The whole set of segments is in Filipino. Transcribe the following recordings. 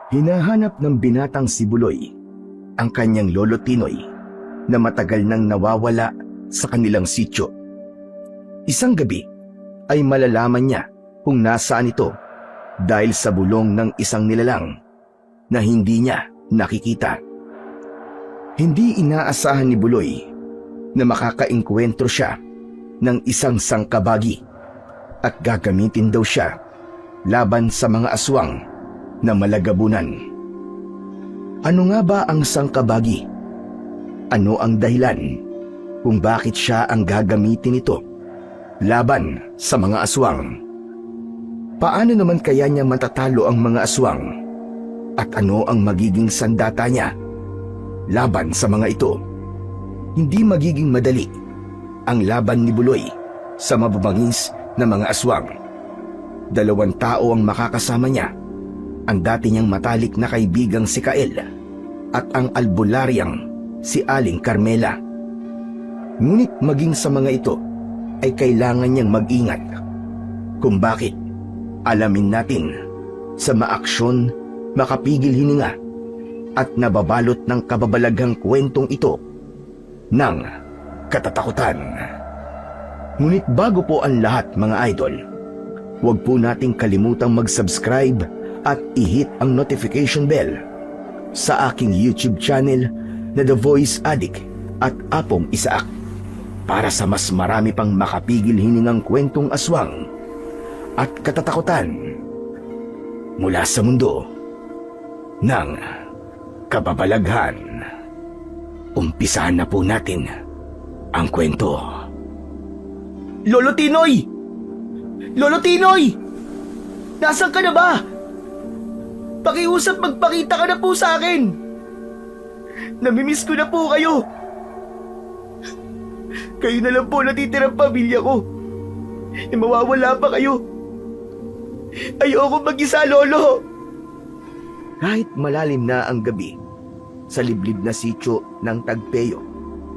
Hinahanap ng binatang si Buloy ang kanyang lolo Tinoy na matagal nang nawawala sa kanilang sityo. Isang gabi ay malalaman niya kung nasaan ito dahil sa bulong ng isang nilalang na hindi niya nakikita. Hindi inaasahan ni Buloy na makakaengkwentro siya ng isang sangkabagi at gagamitin daw siya laban sa mga aswang na malagabunan. Ano nga ba ang sangkabagi? Ano ang dahilan kung bakit siya ang gagamitin ito laban sa mga aswang? Paano naman kaya niya matatalo ang mga aswang? At ano ang magiging sandata niya laban sa mga ito? Hindi magiging madali ang laban ni Buloy sa mababangis na mga aswang. 2 tao ang makakasama niya, ang dati niyang matalik na kaibigang si Kael at ang albularyang si Aling Carmela. Ngunit maging sa mga ito ay kailangan niyang mag-ingat. Kung bakit, alamin natin sa maaksyon, makapigil hininga at nababalot ng kababalaghang kwentong ito ng katatakutan. Ngunit bago po ang lahat mga idol, huwag po nating kalimutang mag-subscribe at i-hit ang notification bell sa aking YouTube channel na The Voice Addict at Apong Isaak para sa mas marami pang makapigil hiningang kwentong aswang at katatakutan mula sa mundo ng kababalaghan. Umpisahan na po natin ang kwento. Lolo Tinoy! Lolo Tinoy! Nasaan ka na ba? Pakiusap, magpakita ka na po sa akin. Namimiss ko na po kayo. Kayo na lang po natitirang pamilya ko. Mawawala pa kayo. Ayoko mag-isa, Lolo. Kahit malalim na ang gabi, sa liblib na sityo ng Tagpeo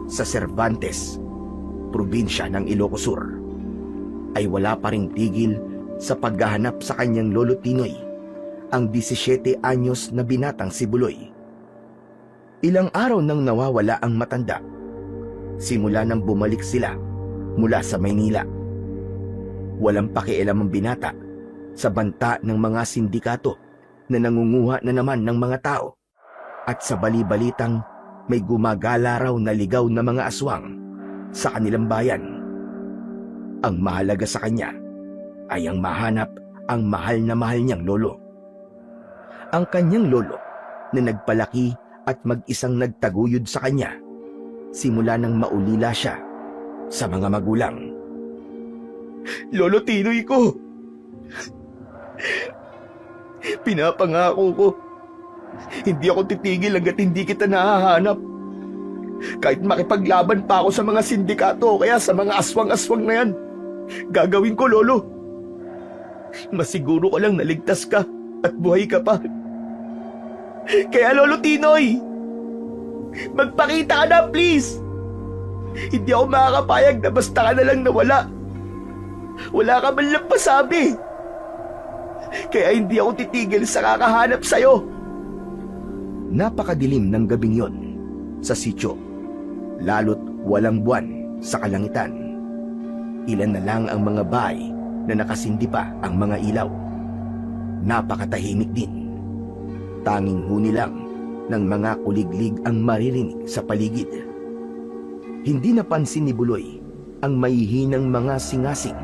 sa Cervantes, probinsya ng Ilocos Sur, ay wala pa ring tigil sa paghahanap sa kanyang lolo Tinoy, ang 17 anyos na binatang si Buloy. Ilang araw nang nawawala ang matanda, simula nang bumalik sila mula sa Maynila. Walang pakialam ang binata sa banta ng mga sindikato na nangunguha na naman ng mga tao at sa bali-balitang may gumagala raw na ligaw na mga aswang sa kanilang bayan. Ang mahalaga sa kanya ay ang mahanap ang mahal na mahal niyang lolo. Ang kanyang lolo na nagpalaki at mag-isang nagtaguyod sa kanya simula nang maulila siya sa mga magulang. Lolo Tinoy ko! Pinapangako ko, hindi ako titigil hanggat hindi kita nahahanap. Kahit makipaglaban pa ako sa mga sindikato o kaya sa mga aswang-aswang na yan, gagawin ko, Lolo. Masiguro ko lang naligtas ka at buhay ka pa. Kaya Lolo Tinoy, magpakita ka na, please. Hindi ako makakapayag na basta ka na lang nawala. Wala ka man lang pasabi. Kaya hindi ako titigil sa kakahanap sa'yo. Napakadilim ng gabing yon sa sityo, lalo't walang buwan sa kalangitan. Ilan na lang ang mga bahay na nakasindi pa ang mga ilaw. Napakatahimik din. Tanging huni lang ng mga kuliglig ang maririnig sa paligid. Hindi napansin ni Buloy ang mahihinang mga singasing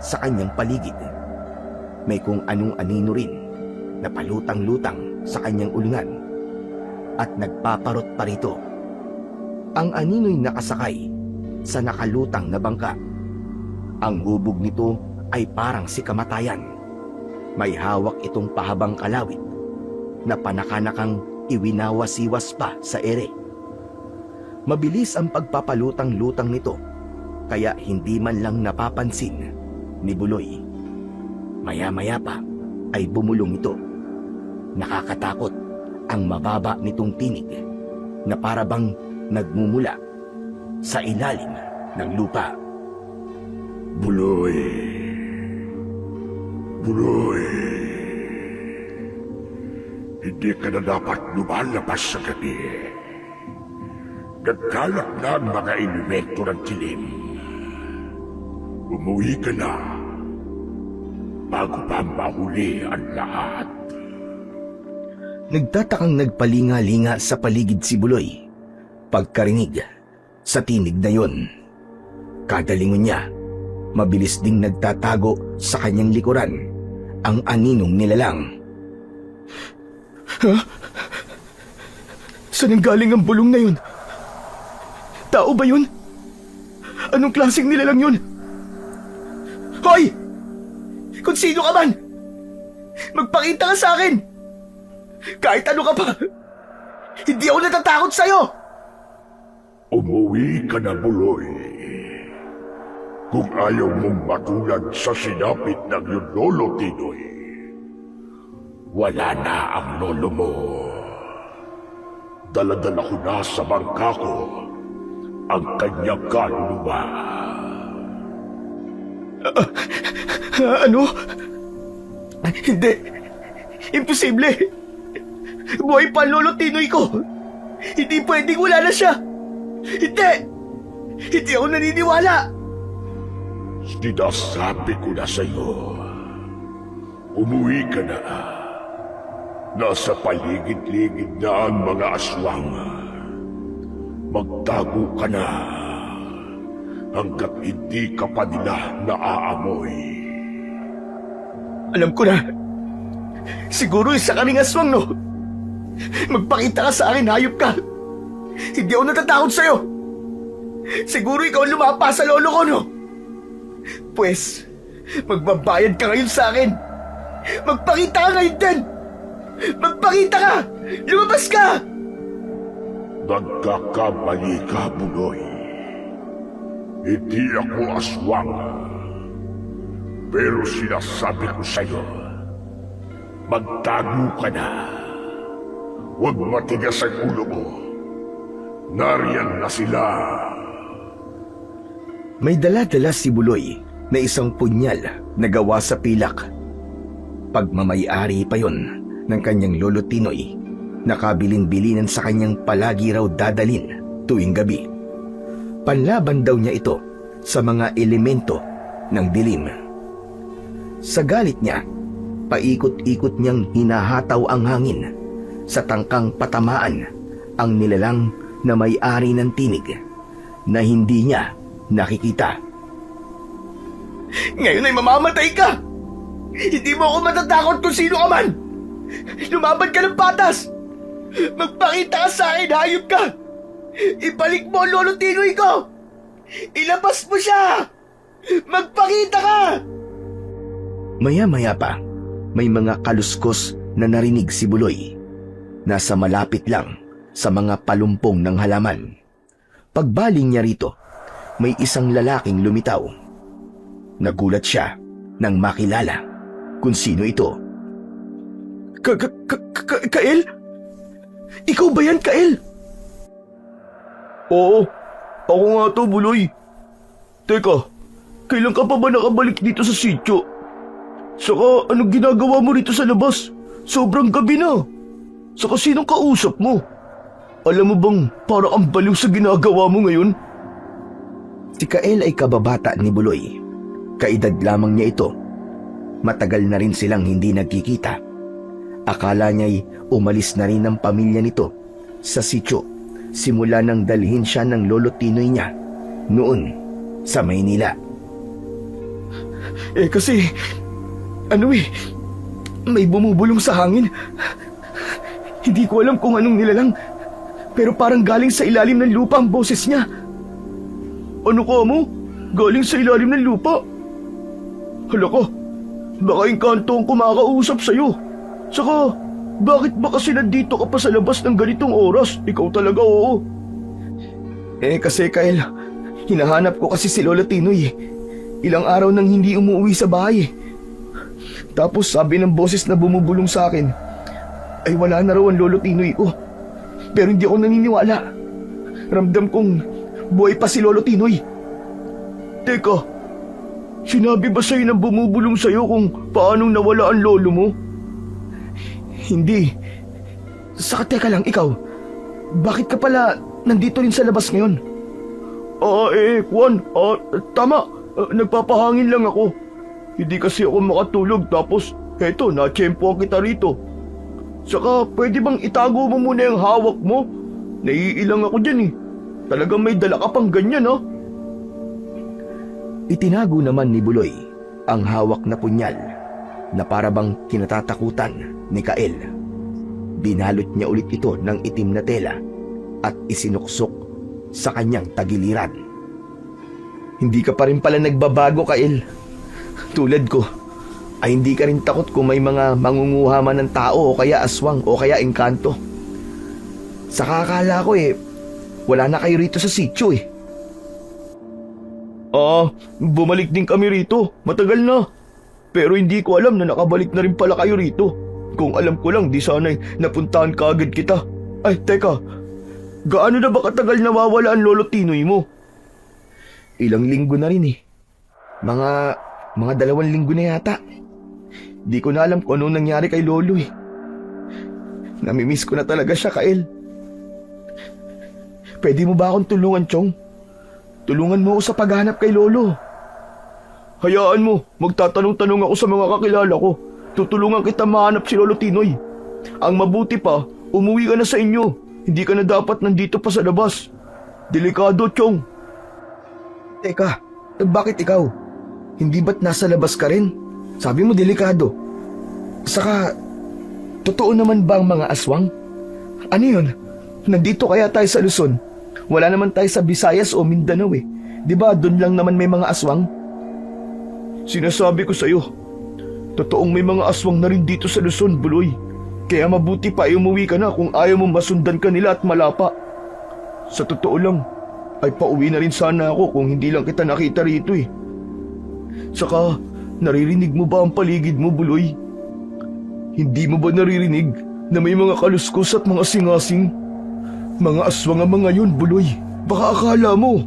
sa kanyang paligid. May kung anong anino rin na palutang-lutang sa kanyang ulungan at nagpaparot pa rito. Ang anino'y nakasakay sa nakalutang na bangka. Ang hubog nito ay parang si kamatayan. May hawak itong pahabang kalawit na panakanakang iwinawasiwas pa sa ere. Mabilis ang pagpapalutang-lutang nito, kaya hindi man lang napapansin ni Buloy. Maya-maya pa ay bumulong ito. Nakakatakot ang mababa nitong tinig na parabang nagmumula sa ilalim ng lupa. Buloy. Buloy. Hindi ka na dapat lumalabas sa gabi. Nagkalat na ang mga elemento ng dilim. Umuwi ka na bago pa mahuli ang lahat. Nagtatakang nagpalinga-linga sa paligid si Buloy. Pagkarinig sa tinig na yon, kada lingon niya, mabilis ding nagtatago sa kanyang likuran ang aninong nilalang. Ha? Saan ang galing ang bulong na yun? Tao ba yun? Anong klaseng nilalang yun? Hoy! Kung sino ka man! Magpakita ka sa akin! Kahit ano ka pa! Hindi ako natatakot sa'yo! Umuwi ka na, Buloy. Kung ayaw mong matulad sa sinapit ng iyong lolo, Tinoy, wala na ang lolo mo. Dala-dala ko na sa bangka ko ang kanyang kaluluwa. Ano? Hindi. Imposible. Buhay pa ang lolo Tinoy ko. Hindi pwedeng wala na siya. Hindi. Hindi ako naniniwala. Sinasabi ko na sa'yo, umuwi ka na. Nasa paligid-ligid na ang mga aswang. Magtago ka na hanggat hindi ka pa nila naaamoy. Alam ko na. Siguro isa kaming aswang, no? Magpakita ka sa akin, hayop ka. Hindi ako natatakot sa'yo. Siguro ikaw ang lumapa sa lolo ko, no? Pwes, magbabayad ka ngayon sa akin. Magpakita ka ngayon din. Magpakita ka! Lumabas ka! Nagkakamali ka, Buloy. Hindi ako aswang. Pero sinasabi ko sa'yo, magtago ka na. Huwag matigas ang ulo mo. Nariyan na sila. May dala-dala si Buloy na isang punyal na gawa sa pilak. Pagmamay-ari pa yon ng kanyang lolo Tinoy, nakabilin-bilinan sa kanyang palagi raw dadalin tuwing gabi. Panlaban daw niya ito sa mga elemento ng dilim. Sa galit niya, paikot-ikot niyang hinahataw ang hangin sa tangkang patamaan ang nilalang na may-ari ng tinig na hindi niya nakikita. Ngayon ay mamamatay ka! Hindi mo ako matatakot kung sino ka man! Lumaban ka ng patas! Magpakita ka sa akin, hayop ka! Ibalik mo ang lolo Tinoy ko! Ilabas mo siya! Magpakita ka! Maya-maya pa, may mga kaluskos na narinig si Buloy. Nasa malapit lang sa mga palumpong ng halaman. Pagbaling niya rito, may isang lalaking lumitaw. Nagulat siya nang makilala kung sino ito. Kael? Ikaw ba yan, Kael? Oo, ako nga to, Buloy. Teka, kailan ka pa ba nakabalik dito sa sityo? Saka anong ginagawa mo rito sa labas? Sobrang gabi na. Saka sinong kausap mo? Alam mo bang para ang baliw sa ginagawa mo ngayon? Si Kael ay kababata ni Buloy. Kaedad lamang niya ito. Matagal na rin silang hindi nagkikita. Akala niya'y umalis na rin ang pamilya nito sa sityo simula nang dalhin siya ng lolo Tinoy niya noon sa Maynila. Kasi, may bumubulong sa hangin. Hindi ko alam kung anong nilalang, pero parang galing sa ilalim ng lupa ang boses niya. Ano ka mo? Galing sa ilalim ng lupa? Hala ka, baka engkanto ang kumakausap sa'yo. Saka, bakit ba kasi nandito ka pa sa labas ng ganitong oras? Ikaw talaga, oo. Kasi Kyle, hinahanap ko kasi si Lola Tinoy. Ilang araw nang hindi umuwi sa bahay. Tapos sabi ng boses na bumubulong sa akin, ay wala na raw ang Lolo Tinoy ko. Pero hindi ako naniniwala. Ramdam kong buhay pa si Lolo Tinoy. Teka, sinabi ba sa'yo ng bumubulong sa'yo kung paanong nawala ang lolo mo? Hindi. Saka teka lang, ikaw, bakit ka pala nandito rin sa labas ngayon? Tama. Nagpapahangin lang ako. Hindi kasi ako makatulog tapos eto, natsyempoan kita rito. Saka pwede bang itago mo muna yung hawak mo? Naiilang ako dyan eh. Talagang may dala ka pang ganyan ha. Itinago naman ni Buloy ang hawak na punyal na para bang kinatatakutan ni Kael. Binalot niya ulit ito ng itim na tela at isinuksok sa kanyang tagiliran. Hindi ka pa rin pala nagbabago, Kael. Tulad ko, ay hindi ka rin takot kung may mga mangunguha man ng tao o kaya aswang o kaya engkanto. Sa kakala ko wala na kayo rito sa sityo eh. Bumalik din kami rito. Matagal na. Pero hindi ko alam na nakabalik na rin pala kayo rito. Kung alam ko lang, di sana'y napuntahan kaagad kita. Ay, teka. Gaano na ba katagal nawawala ang lolo Tinoy mo? Ilang linggo na rin eh. Mga 2 linggo na yata. Di ko na alam kung anong nangyari kay lolo eh. Namimiss ko na talaga siya, Kael. Pwede mo ba akong tulungan, Chong? Tulungan mo ako sa paghanap kay lolo. Hayaan mo, magtatanong-tanong ako sa mga kakilala ko. Tutulungan kita mahanap si Lolo Tinoy. Ang mabuti pa, umuwi ka na sa inyo. Hindi ka na dapat nandito pa sa labas. Delikado, Chong. Teka, bakit ikaw? Hindi ba't nasa labas ka rin? Sabi mo delikado. Saka, totoo naman ba ang mga aswang? Ano yun? Nandito kaya tayo sa Luzon? Wala naman tayo sa Visayas o Mindanao eh. Diba doon lang naman may mga aswang? Sinasabi ko sa'yo, totoong may mga aswang na rin dito sa Luzon, Buloy. Kaya mabuti pa umuwi ka na kung ayaw mong masundan ka nila at malapa. Sa totoo lang, ay pauwi na rin sana ako kung hindi lang kita nakita rito eh. Saka, naririnig mo ba ang paligid mo, Buloy? Hindi mo ba naririnig na may mga kaluskos at mga singasing? Mga aswang ang mga yun, Buloy. Baka akala mo.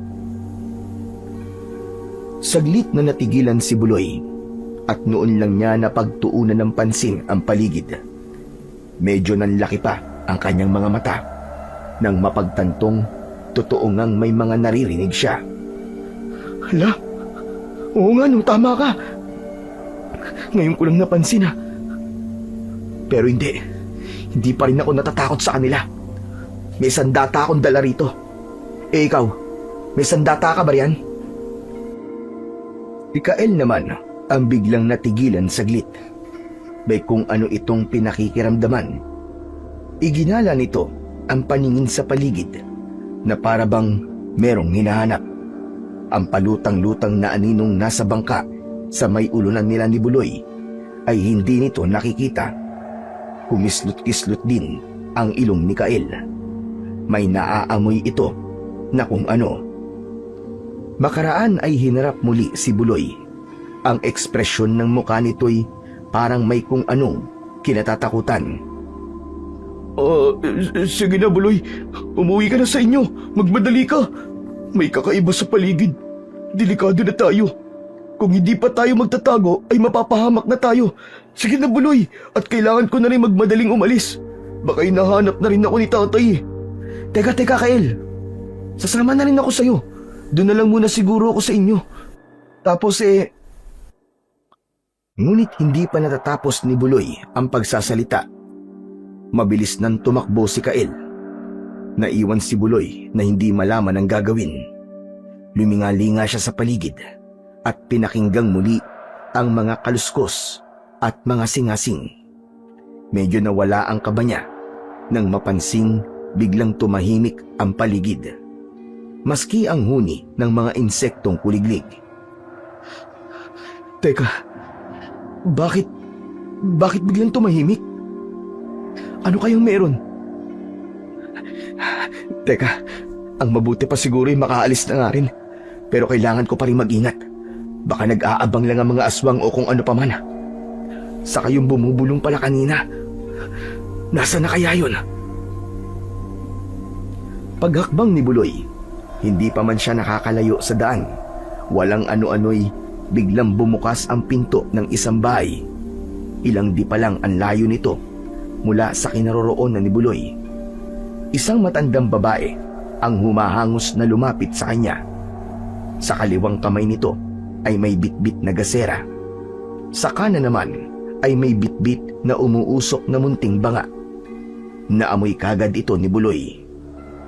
Saglit na natigilan si Buloy at noon lang niya napagtuunan ng pansin ang paligid. Medyo nanlaki pa ang kanyang mga mata nang mapagtantong totoo ngang may mga naririnig siya. Hala, oo nga no, tama ka. Ngayon ko lang napansin ha. Pero hindi pa rin ako natatakot sa kanila. May sandata akong dala rito. Ikaw, may sandata ka ba riyan? Si Kael naman ang biglang natigilan saglit. May kung ano itong pinakikiramdaman. Iginala nito ang paningin sa paligid na para bang merong hinahanap. Ang palutang-lutang na aninong nasa bangka sa may ulunan nila ni Buloy ay hindi nito nakikita. Kumislot-kislot din ang ilong ni Kael. May naaamoy ito na kung ano. Makaraan ay hinarap muli si Buloy. Ang ekspresyon ng mukha nito'y parang may kung anong kinatatakutan. Sige na, Buloy. Umuwi ka na sa inyo. Magmadali ka. May kakaiba sa paligid. Delikado na tayo. Kung hindi pa tayo magtatago, ay mapapahamak na tayo. Sige na, Buloy. At kailangan ko na rin magmadaling umalis. Baka hinahanap na rin ako ni tatay. Teka, Kael. Sasama na rin ako sa'yo. Doon na lang muna siguro ako sa inyo. Tapos Ngunit hindi pa natatapos ni Buloy ang pagsasalita. Mabilis nang tumakbo si Kael. Naiwan si Buloy na hindi malaman ang gagawin. Lumingalinga siya sa paligid at pinakinggang muli ang mga kaluskos at mga singasing. Medyo nawala ang kaba niya nang mapansing biglang tumahimik ang paligid. Maski ang huni ng mga insektong kuliglig. Teka, bakit biglang tumahimik? Ano kayang meron? Teka, ang mabuti pa siguro ay makaalis na nga rin. Pero kailangan ko pa rin mag-ingat. Baka nag-aabang lang ang mga aswang o kung ano pa man. Saka yung bumubulong pala kanina. Nasaan na kaya yun? Paghakbang ni Buloy, hindi pa man siya nakakalayo sa daan. Walang ano-ano'y biglang bumukas ang pinto ng isang bahay. Ilang di pa lang ang layo nito mula sa kinaroroonan ni Buloy. Isang matandang babae ang humahangos na lumapit sa kanya. Sa kaliwang kamay nito ay may bitbit na gasera. Sa kanan naman ay may bitbit na umuusok na munting banga. Naamoy kagad ito ni Buloy.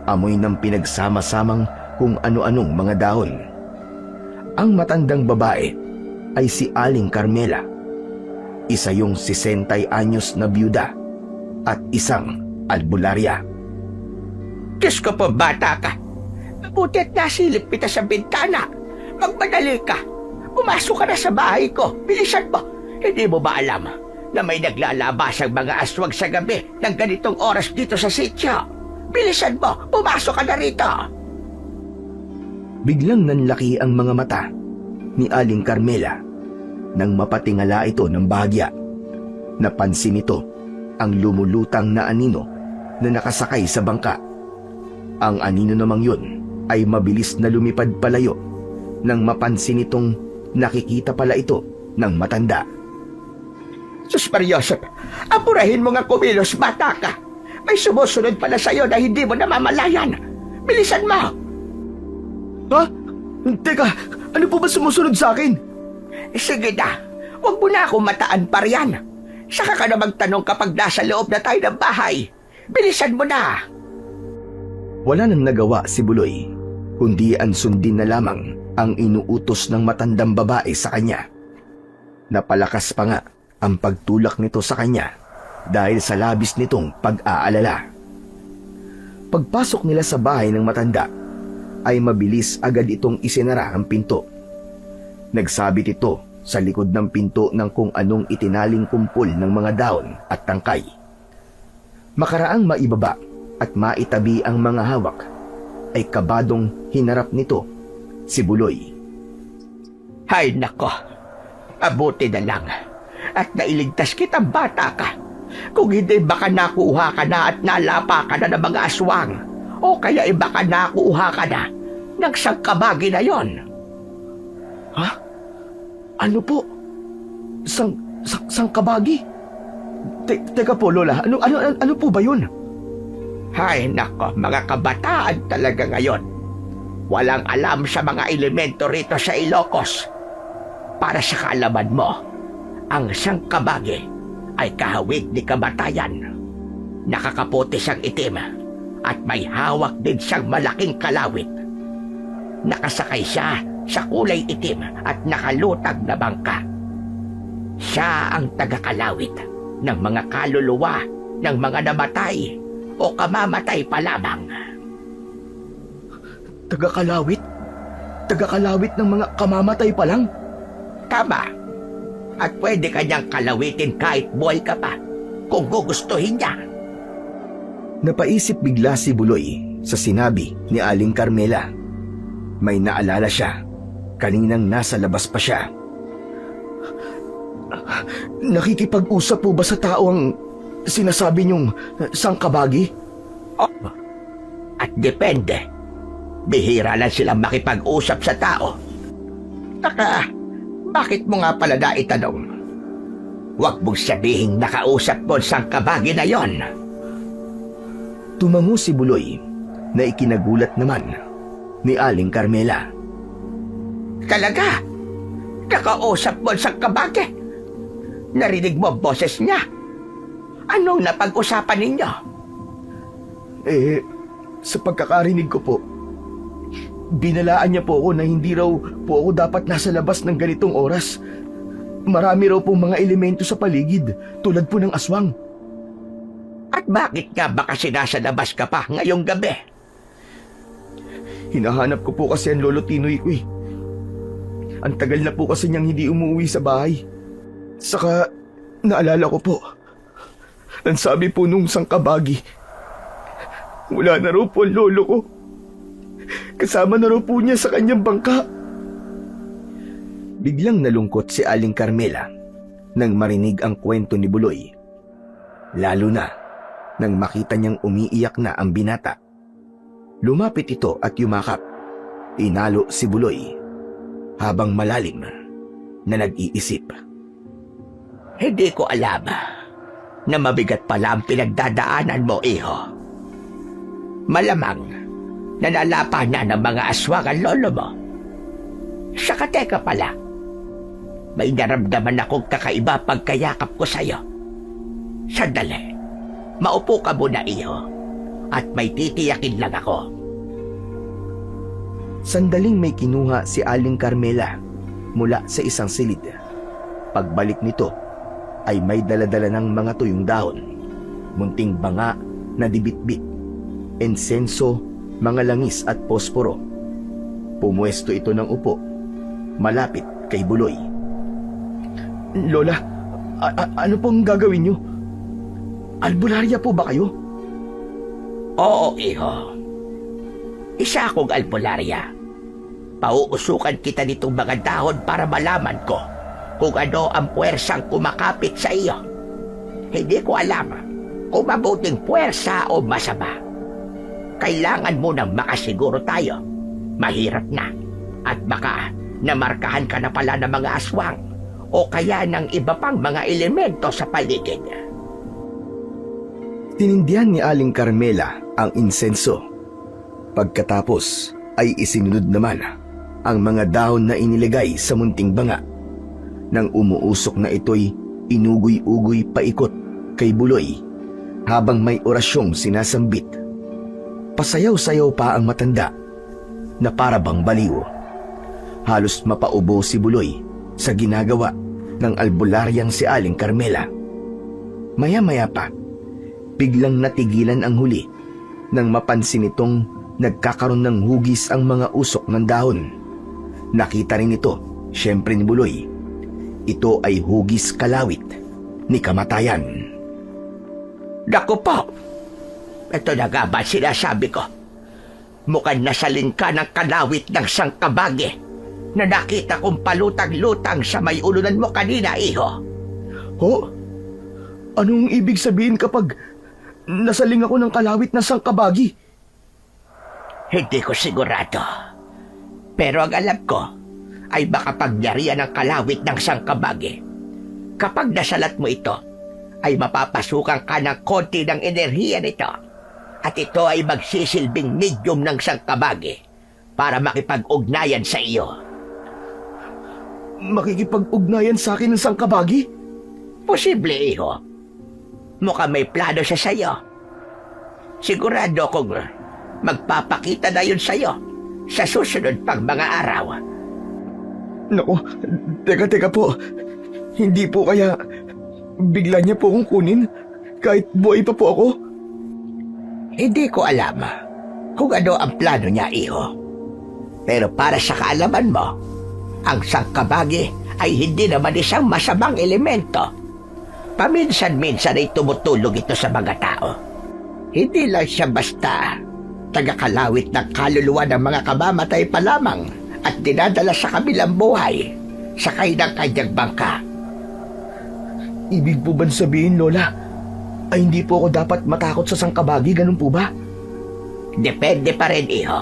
Amoy ng pinagsama-samang kung ano-anong mga dahon. Ang matandang babae ay si Aling Carmela. Isa yung 60 anyos na byuda at isang albularya. Diyos ko po, bata ka. Mabuti at nasilip kita sa bintana. Magmadali ka. Pumasok ka na sa bahay ko. Bilisan mo. Hindi mo ba alam na may naglalabas ang mga aswang sa gabi ng ganitong oras dito sa sityo? Bilisan mo. Pumasok ka na rito. Biglang nanlaki ang mga mata ni Aling Carmela nang mapatingala ito ng bahagya. Napansin nito ang lumulutang na anino na nakasakay sa bangka. Ang anino namang yun ay mabilis na lumipad palayo nang mapansin itong nakikita pala ito ng matanda. Sus Mariosep, apurahin mo nga kumilos, bata ka. May sumusunod pala sa'yo na hindi mo namamalayan. Bilisan mo. Ha? Teka, ano po ba sumusunod sa akin? Sige na, huwag mo na akong mataan pa riyan. Saka ka na magtanong kapag nasa loob na tayo ng bahay. Bilisan mo na. Wala nang nagawa si Buloy, kundi ansundin na lamang ang inuutos ng matandang babae sa kanya. Napalakas pa nga ang pagtulak nito sa kanya dahil sa labis nitong pag-aalala. Pagpasok nila sa bahay ng matanda, ay mabilis agad itong isinara ang pinto. Nagsabit ito sa likod ng pinto ng kung anong itinaling kumpol ng mga daon at tangkay. Makaraang maibaba at maitabi ang mga hawak, ay kabadong hinarap nito si Buloy. Hay nako, mabuti na lang at nailigtas kita, bata ka. Kung hindi baka nakuha ka na at nalapa ka na ng mga aswang, o kaya baka nakuha ka na ng sangkabagi na yon. Ha? Ano po? Sangkabagi? Teka po, Lola. Ano po ba yun? Hay nako, mga kabataan talaga ngayon. Walang alam sa mga elemento rito sa Ilocos. Para sa kaalaman mo, ang sangkabagi ay kahawig ni kamatayan. Nakakaputi siyang itim at may hawak din siyang malaking kalawit. Nakasakay siya sa kulay itim at nakalutag na bangka. Siya ang tagakalawit ng mga kaluluwa ng mga namatay o kamamatay pa lamang. Tagakalawit? Tagakalawit ng mga kamamatay pa lang? Tama. At pwede kanyang kalawitin kahit buhay ka pa kung gugustuhin niya. Napaisip bigla si Buloy sa sinabi ni Aling Carmela. May naalala siya. Kaninang nasa labas pa siya. Nakikipag-usap po ba sa tao ang sinasabi niyong sangkabagi? Oh, at depende. Bihira lang silang makipag-usap sa tao. Taka, bakit mo nga pala naitanong? Huwag mong sabihing nakausap mo ang sangkabagi na yon. Tumango si Buloy na ikinagulat naman ni Aling Carmela. Talaga? Nakausap mo ang sangkabagi? Narinig mo ang boses niya? Anong napag-usapan ninyo? Sa pagkakarinig ko po, binalaan niya po ako na hindi raw po ako dapat nasa labas ng ganitong oras. Marami raw pong mga elemento sa paligid, tulad po ng aswang. At bakit nga ba kasi nasa labas ka pa ngayong gabi? Hinahanap ko po kasi ang lolo Tinoy ko eh. Ang tagal na po kasi niyang hindi umuwi sa bahay. Saka, naalala ko po, ang sabi po nung sangkabagi, wala na raw po ang lolo ko. Kasama na raw po niya sa kanyang bangka. Biglang nalungkot si Aling Carmela nang marinig ang kwento ni Buloy. Lalo na nang makita niyang umiiyak na ang binata. Lumapit ito at yumakap. Inalo si Buloy habang malalim na nag-iisip. Hindi ko alam na mabigat pala ang pinagdadaanan mo, iho. Malamang nanalapa na ng mga aswang ang lolo mo. Saka teka pala, may naramdaman akong kakaiba pagkayakap ko sa'yo. Sandali, maupo ka muna, iho, at may titiyakin lang ako. Sandaling may kinuha si Aling Carmela mula sa isang silid. Pagbalik nito ay may daladala ng mga tuyong dahon, munting banga na dibitbit, insenso, mga langis at posporo. Pumuesto ito ng upo, malapit kay Buloy. Lola, ano pong gagawin niyo? Albularya po ba kayo? Oo, iho. Isa akong albularya. Pauusukan kita nitong mga dahon para malaman ko kung ano ang puwersang kumakapit sa iyo. Hindi ko alam kung mabuting puwersa o masama. Kailangan mo nang makasiguro tayo. Mahirap na. At baka namarkahan ka na pala ng mga aswang o kaya ng iba pang mga elemento sa paligid. Tinindihan ni Aling Carmela ang insenso. Pagkatapos ay isinunod naman ang mga dahon na inilagay sa munting banga. Nang umuusok na ito'y inugoy-ugoy paikot kay Buloy habang may orasyong sinasambit. Pasayaw-sayaw pa ang matanda na para bang baliw. Halos mapaubo si Buloy sa ginagawa ng albularyang si Aling Carmela. Maya-maya pa, biglang natigilan ang huli nang mapansin itong nagkakaroon ng hugis ang mga usok ng dahon. Nakita rin ito, syempre ni Buloy. Ito ay hugis kalawit ni kamatayan. Naku po! Ito na nga ba sinasabi ko? Mukhang nasalin ka ng kalawit ng sangkabagi na nakita kong palutang-lutang sa may ulunan mo kanina, iho. Ho? Anong ibig sabihin kapag nasaling ako ng kalawit na sangkabagi? Hindi ko sigurado. Pero ang alam ko ay baka pagyarihan ng kalawit ng sangkabagi. Kapag nasalat mo ito, ay mapapasukan ka ng konti ng enerhiya nito. At ito ay magsisilbing medium ng sangkabagi para makipag-ugnayan sa iyo. Makikipag-ugnayan sa akin ng sangkabagi? Posible, iho. Mukhang may plano siya sa iyo. Sigurado kong magpapakita na yun sa iyo sa susunod pang mga araw. Naku, teka po. Hindi po kaya bigla niya po akong kunin kahit buhay pa po ako? Hindi ko alam kung ano ang plano niya, iho. Pero para sa kaalaman mo, ang sangkabagi ay hindi naman isang masamang elemento. Paminsan-minsan ay tumutulong ito sa mga tao. Hindi lang siya basta tagakalawit ng kaluluwa ng mga kamamatay pa lamang at dinadala sa kabilang buhay sakay ng kanyang bangka. Ibig po ba sabihin, Lola, ay hindi po ako dapat matakot sa sangkabagi, ganun po ba? Depende pa rin, iho.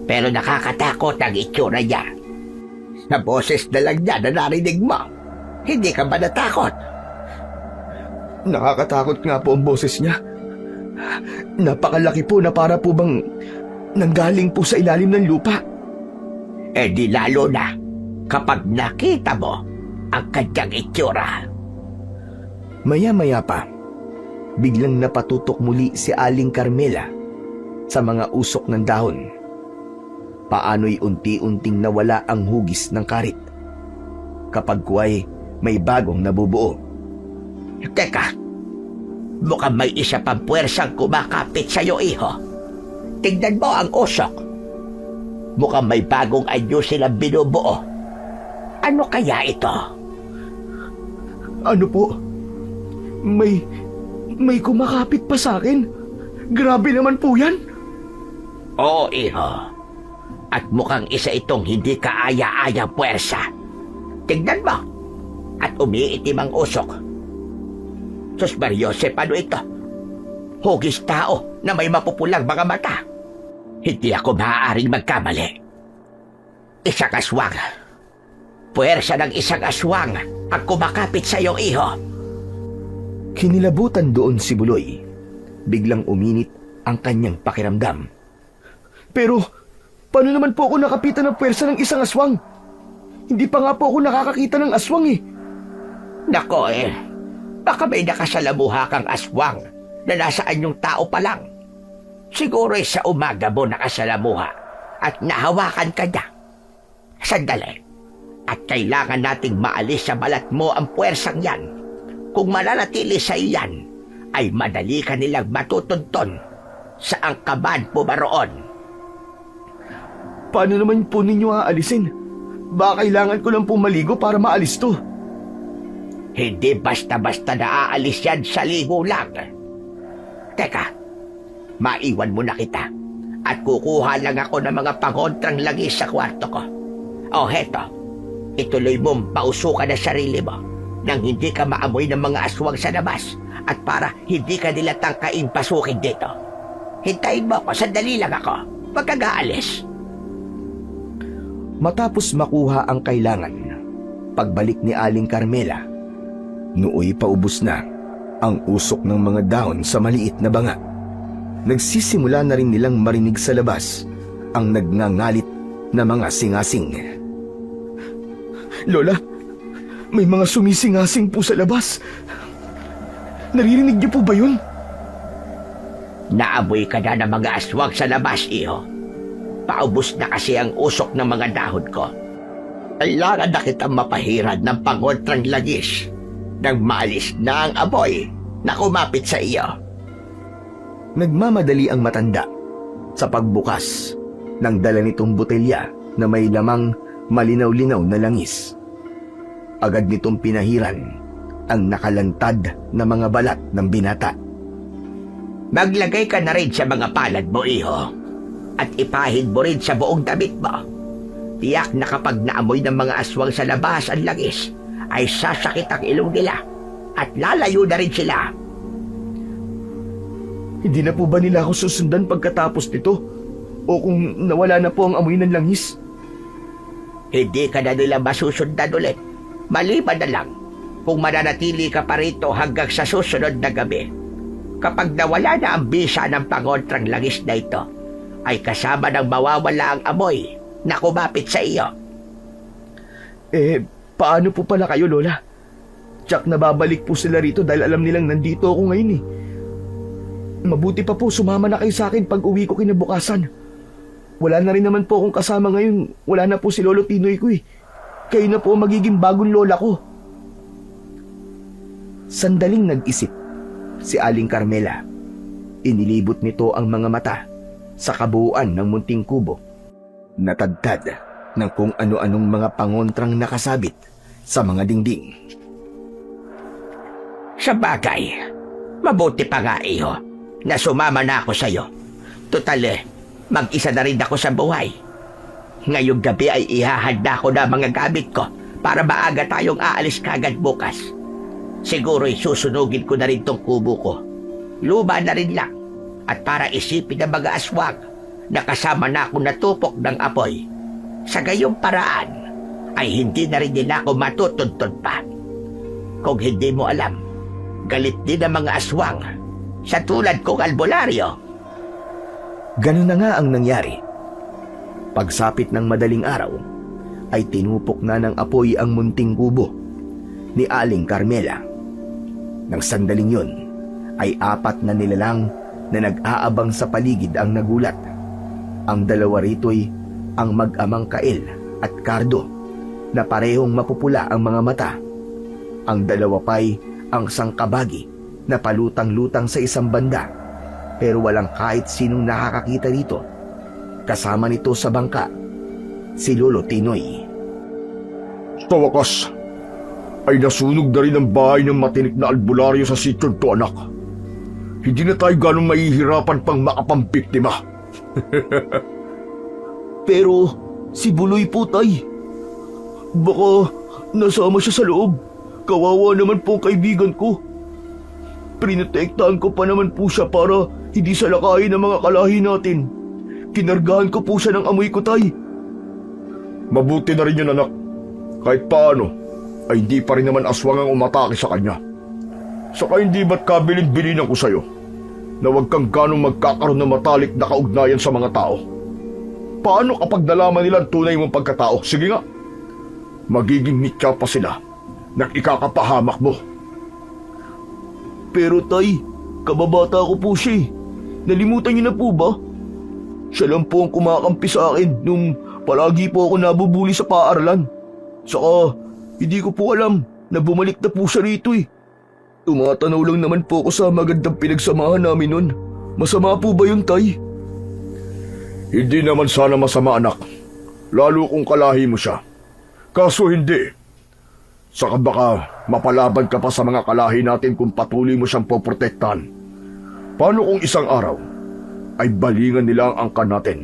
Pero nakakatakot ang itsura niya. Sa boses na lang niya na narinig mo, hindi ka ba natakot? Nakakatakot nga po ang boses niya. Napakalaki po na para po bang nanggaling po sa ilalim ng lupa. Eh di lalo na kapag nakita mo ang kanyang itsura. Maya-maya pa, biglang napatutok muli si Aling Carmela sa mga usok ng dahon. Paano'y unti-unting nawala ang hugis ng karit. Kapag kuway may bagong nabubuo. Teka, mukhang may isa pang puwersang kumakapit sa'yo, iho. Tingnan mo ang usok. Mukhang may bagong anyo silang binubuo. Ano kaya ito? Ano po? May kumakapit pa sa akin? Grabe naman po yan. Oo, iho. At mukhang isa itong hindi kaaya-ayang puwersa. Tingnan mo. At umiitim ang usok. Sus Mariose, paano ito? Hugis tao na may mapupulang mga mata. Hindi ako maaaring magkamali. Isang aswang. Puwersa ng isang aswang ang kumakapit sa iyong iho. Kinilabutan doon si Buloy. Biglang uminit ang kanyang pakiramdam. Pero, paano naman po ako nakapitan ng pwersa ng isang aswang? Hindi pa nga po ako nakakakita ng aswang eh. Nako baka may nakasalamuha kang aswang na nasa anyong tao pa lang. Siguro sa umaga mo nakasalamuha at nahawakan ka niya. Sandali. At kailangan nating maalis sa balat mo ang puwersang yan. Kung mananatili sa iyan, ay madali ka nilang matutunton sa angkaban po maroon. Paano naman po ninyo aalisin? Baka kailangan ko lang po maligo para maalis to. Hindi basta-basta naaalis yan sa ligo lang. Teka, maiwan mo na kita at kukuha lang ako ng mga pangontrang langis sa kwarto ko. O heto, ituloy mong pausukan ang sarili mo nang hindi ka maamoy ng mga aswang sa labas at para hindi ka nila tangkain pasukin dito. Hintayin mo ako, sandali lang ako. Pagkagaalis. Matapos makuha ang kailangan, pagbalik ni Aling Carmela, nooy paubos na ang usok ng mga dahon sa maliit na banga. Nagsisimula na rin nilang marinig sa labas ang nagngangalit na mga singasing. Lola, may mga sumisingasing po sa labas. Naririnig niyo po ba yun? Naamoy ka na ng mga aswang sa labas, iho. Paubos na kasi ang usok ng mga dahon ko. Kailangan na kitang mapahirad ng pangontrang langis nang maalis na ang amoy na kumapit sa iyo. Nagmamadali ang matanda sa pagbukas ng dala nitong botelya na may lamang malinaw-linaw na langis. Agad nitong pinahiran ang nakalantad na mga balat ng binata. Maglagay ka na rin sa mga palad mo, iho. At ipahid mo rin sa buong damit mo. Tiyak na kapag naamoy ng mga aswang sa labas ang langis, ay sasakit ang ilong nila at lalayo na rin sila. Hindi na po ba nila ako susundan pagkatapos nito? O kung nawala na po ang amoy ng langis? Hindi ka na nila masusundan ulit. Maliban na lang kung mananatili ka pa rito hanggang sa susunod na gabi. Kapag nawala na ang bisa ng pangontrang langis na ito, ay kasama ng mawawala ang amoy na kumapit sa iyo. Paano po pala kayo, Lola? Tsak nababalik po sila rito dahil alam nilang nandito ako ngayon eh. Mabuti pa po sumama na kayo sa akin pag uwi ko kinabukasan. Wala na rin naman po akong kasama ngayon. Wala na po si Lolo Tinoy ko eh. Kayo na po ang magiging bagong lola ko. Sandaling nag-isip si Aling Carmela. Inilibot nito ang mga mata sa kabuuan ng munting kubo. Natadtad ng kung ano-anong mga pangontrang nakasabit sa mga dingding. Sa bagay, mabuti pa nga, iho, na sumama na ako sa'yo. Total mag-isa na rin ako sa buhay. Ngayong gabi ay ihahanda ko na mga gamit ko para maaga tayong aalis kagad bukas. Siguro'y susunugin ko na rin tong kubo ko. Luma na rin lang. At para isipin ng mga aswang na kasama na ako natupok ng apoy. Sa gayong paraan ay hindi na rin nila ako matutuntun pa. Kung hindi mo alam, galit din ang mga aswang sa tulad kong albularyo. Ganun na nga ang nangyari. Pagsapit ng madaling araw, ay tinupok na ng apoy ang munting kubo ni Aling Carmela. Nang sandaling yun, ay 4 na nilalang na nag-aabang sa paligid ang nagulat. Ang dalawa rito'y ang mag-amang Kael at Cardo na parehong mapupula ang mga mata. Ang dalawa pa'y ang sangkabagi na palutang-lutang sa isang banda pero walang kahit sinong nakakakita rito. Kasama nito sa bangka, si Lolo Tinoy. Sa wakas, ay nasunog na rin ang bahay ng matinik na albularyo sa sityon to, anak. Hindi na tayo ganong mahihirapan pang makapampiktima. Pero si Buloy po, tay. Baka nasama siya sa loob. Kawawa naman po ang kaibigan ko. Prinotektahan ko pa naman po siya para hindi salakayin ng mga kalahi natin. Kinargahan ko po siya ng amoy ko, tay. Mabuti na rin yun, anak. Kahit paano, ay hindi pa rin naman aswang ang umatake sa kanya. Saka hindi ba't kabilin-bilinan ko sa'yo na huwag kang ganong magkakaroon ng matalik na kaugnayan sa mga tao? Paano kapag nalaman nila ang tunay mong pagkatao? Sige nga, magiging mitya pa sila na ikakapahamak mo. Pero tay, kababata ko po siya eh. Nalimutan niyo na po ba? Siya lang po ang kumakampi sa akin nung palagi po ako nabubuli sa paaralan. Saka, hindi ko po alam na bumalik na po siya rito eh. Tumatanaw lang naman po ako sa magandang pinagsamahan namin nun. Masama po ba yun, tay? Hindi naman sana masama, anak. Lalo kung kalahi mo siya. Kaso hindi. Saka baka mapalaban ka pa sa mga kalahi natin kung patuloy mo siyang poprotektahan. Paano kung isang araw ay balingan nila ang angkan natin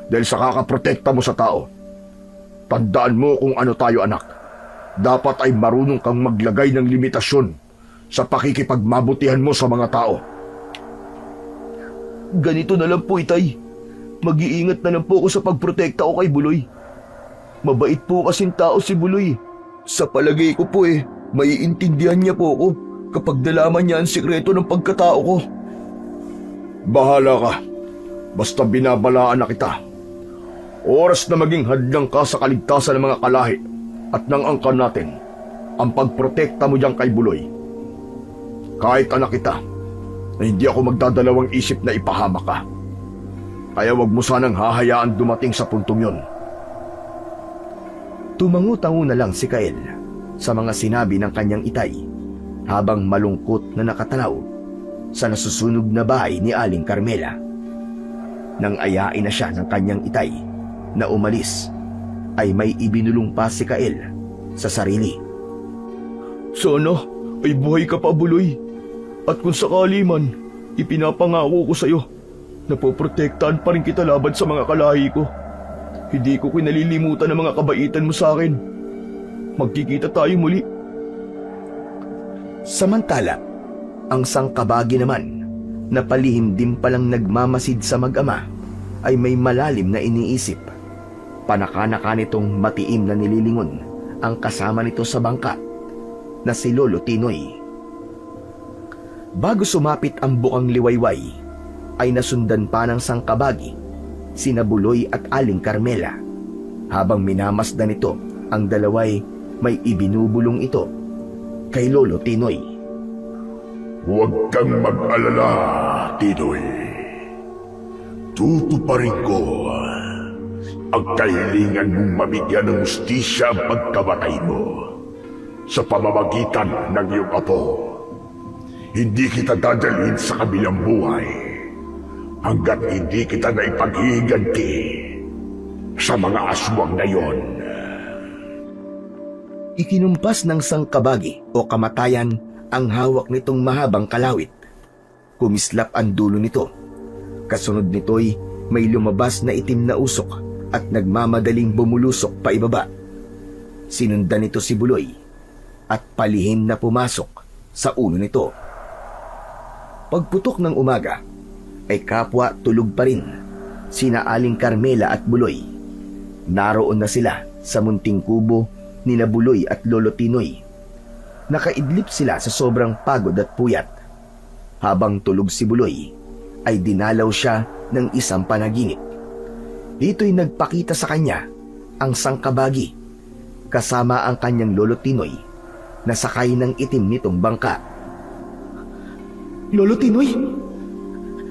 dahil sa kakaprotekta mo sa tao? Tandaan mo kung ano tayo, anak. Dapat ay marunong kang maglagay ng limitasyon sa pakikipagmabutihan mo sa mga tao. Ganito na lang po, itay. Mag-iingat na lang po ako sa pagprotekta ko kay Buloy. Mabait po kasing tao si Buloy. Sa palagay ko po maiintindihan niya po ako kapag nalaman niya ang sikreto ng pagkatao ko. Bahala ka. Basta binabalaan na kita. Oras na maging hadlang ka sa kaligtasan ng mga kalahi at ng angkan natin ang pagprotekta mo diyang kay Buloy. Kahit anak kita, na hindi ako magdadalawang isip na ipahamak ka. Kaya wag mo sanang hahayaan dumating sa puntong yon. Tumango-tango na lang si Kael sa mga sinabi ng kanyang itay habang malungkot na nakatanaw sa nasusunog na bahay ni Aling Carmela. Nang ayain na siya ng kanyang itay na umalis, ay may ibinulong pa si Kael sa sarili. Sana ay buhay ka pa, Buloy. At kung sakali man, ipinapangako ko sa iyo na poprotektahan pa rin kita laban sa mga kalahi ko. Hindi ko kinalilimutan ang mga kabaitan mo sa akin. Magkikita tayo muli. Samantala, ang sangkabagi naman, na palihim din palang nagmamasid sa mag-ama, ay may malalim na iniisip. Panaka-naka nitong matiim na nililingon ang kasama nito sa bangka na si Lolo Tinoy. Bago sumapit ang bukang liwayway, ay nasundan pa ng sangkabagi sina Buloy at Aling Carmela. Habang minamasdan nito, ang dalaway may ibinubulong ito kay Lolo Tinoy. Huwag kang mag-alala, Tinoy. Tutuparin ko ang kahilingan mong mabigyan ng hustisya ang pagkamatay mo sa pamamagitan ng iyong apo. Hindi kita dadalhin sa kabilang buhay hanggat hindi kita naipaghihiganti sa mga aswang na yon. Ikinumpas ng sangkabagi o kamatayan ang hawak nitong mahabang kalawit. Kumislap ang dulo nito. Kasunod nito'y may lumabas na itim na usok at nagmamadaling bumulusok pa ibaba. Sinundan nito si Buloy at palihim na pumasok sa ulo nito. Pagputok ng umaga, ay kapwa tulog pa rin sina Aling Carmela at Buloy. Naroon na sila sa munting kubo nina Buloy at Lolo Tinoy. Nakaidlip sila sa sobrang pagod at puyat. Habang tulog si Buloy, ay dinalaw siya ng isang panaginip. Dito'y nagpakita sa kanya ang sangkabagi kasama ang kanyang Lolo Tinoy na sakay ng itim nitong bangka. Lolo Tinoy!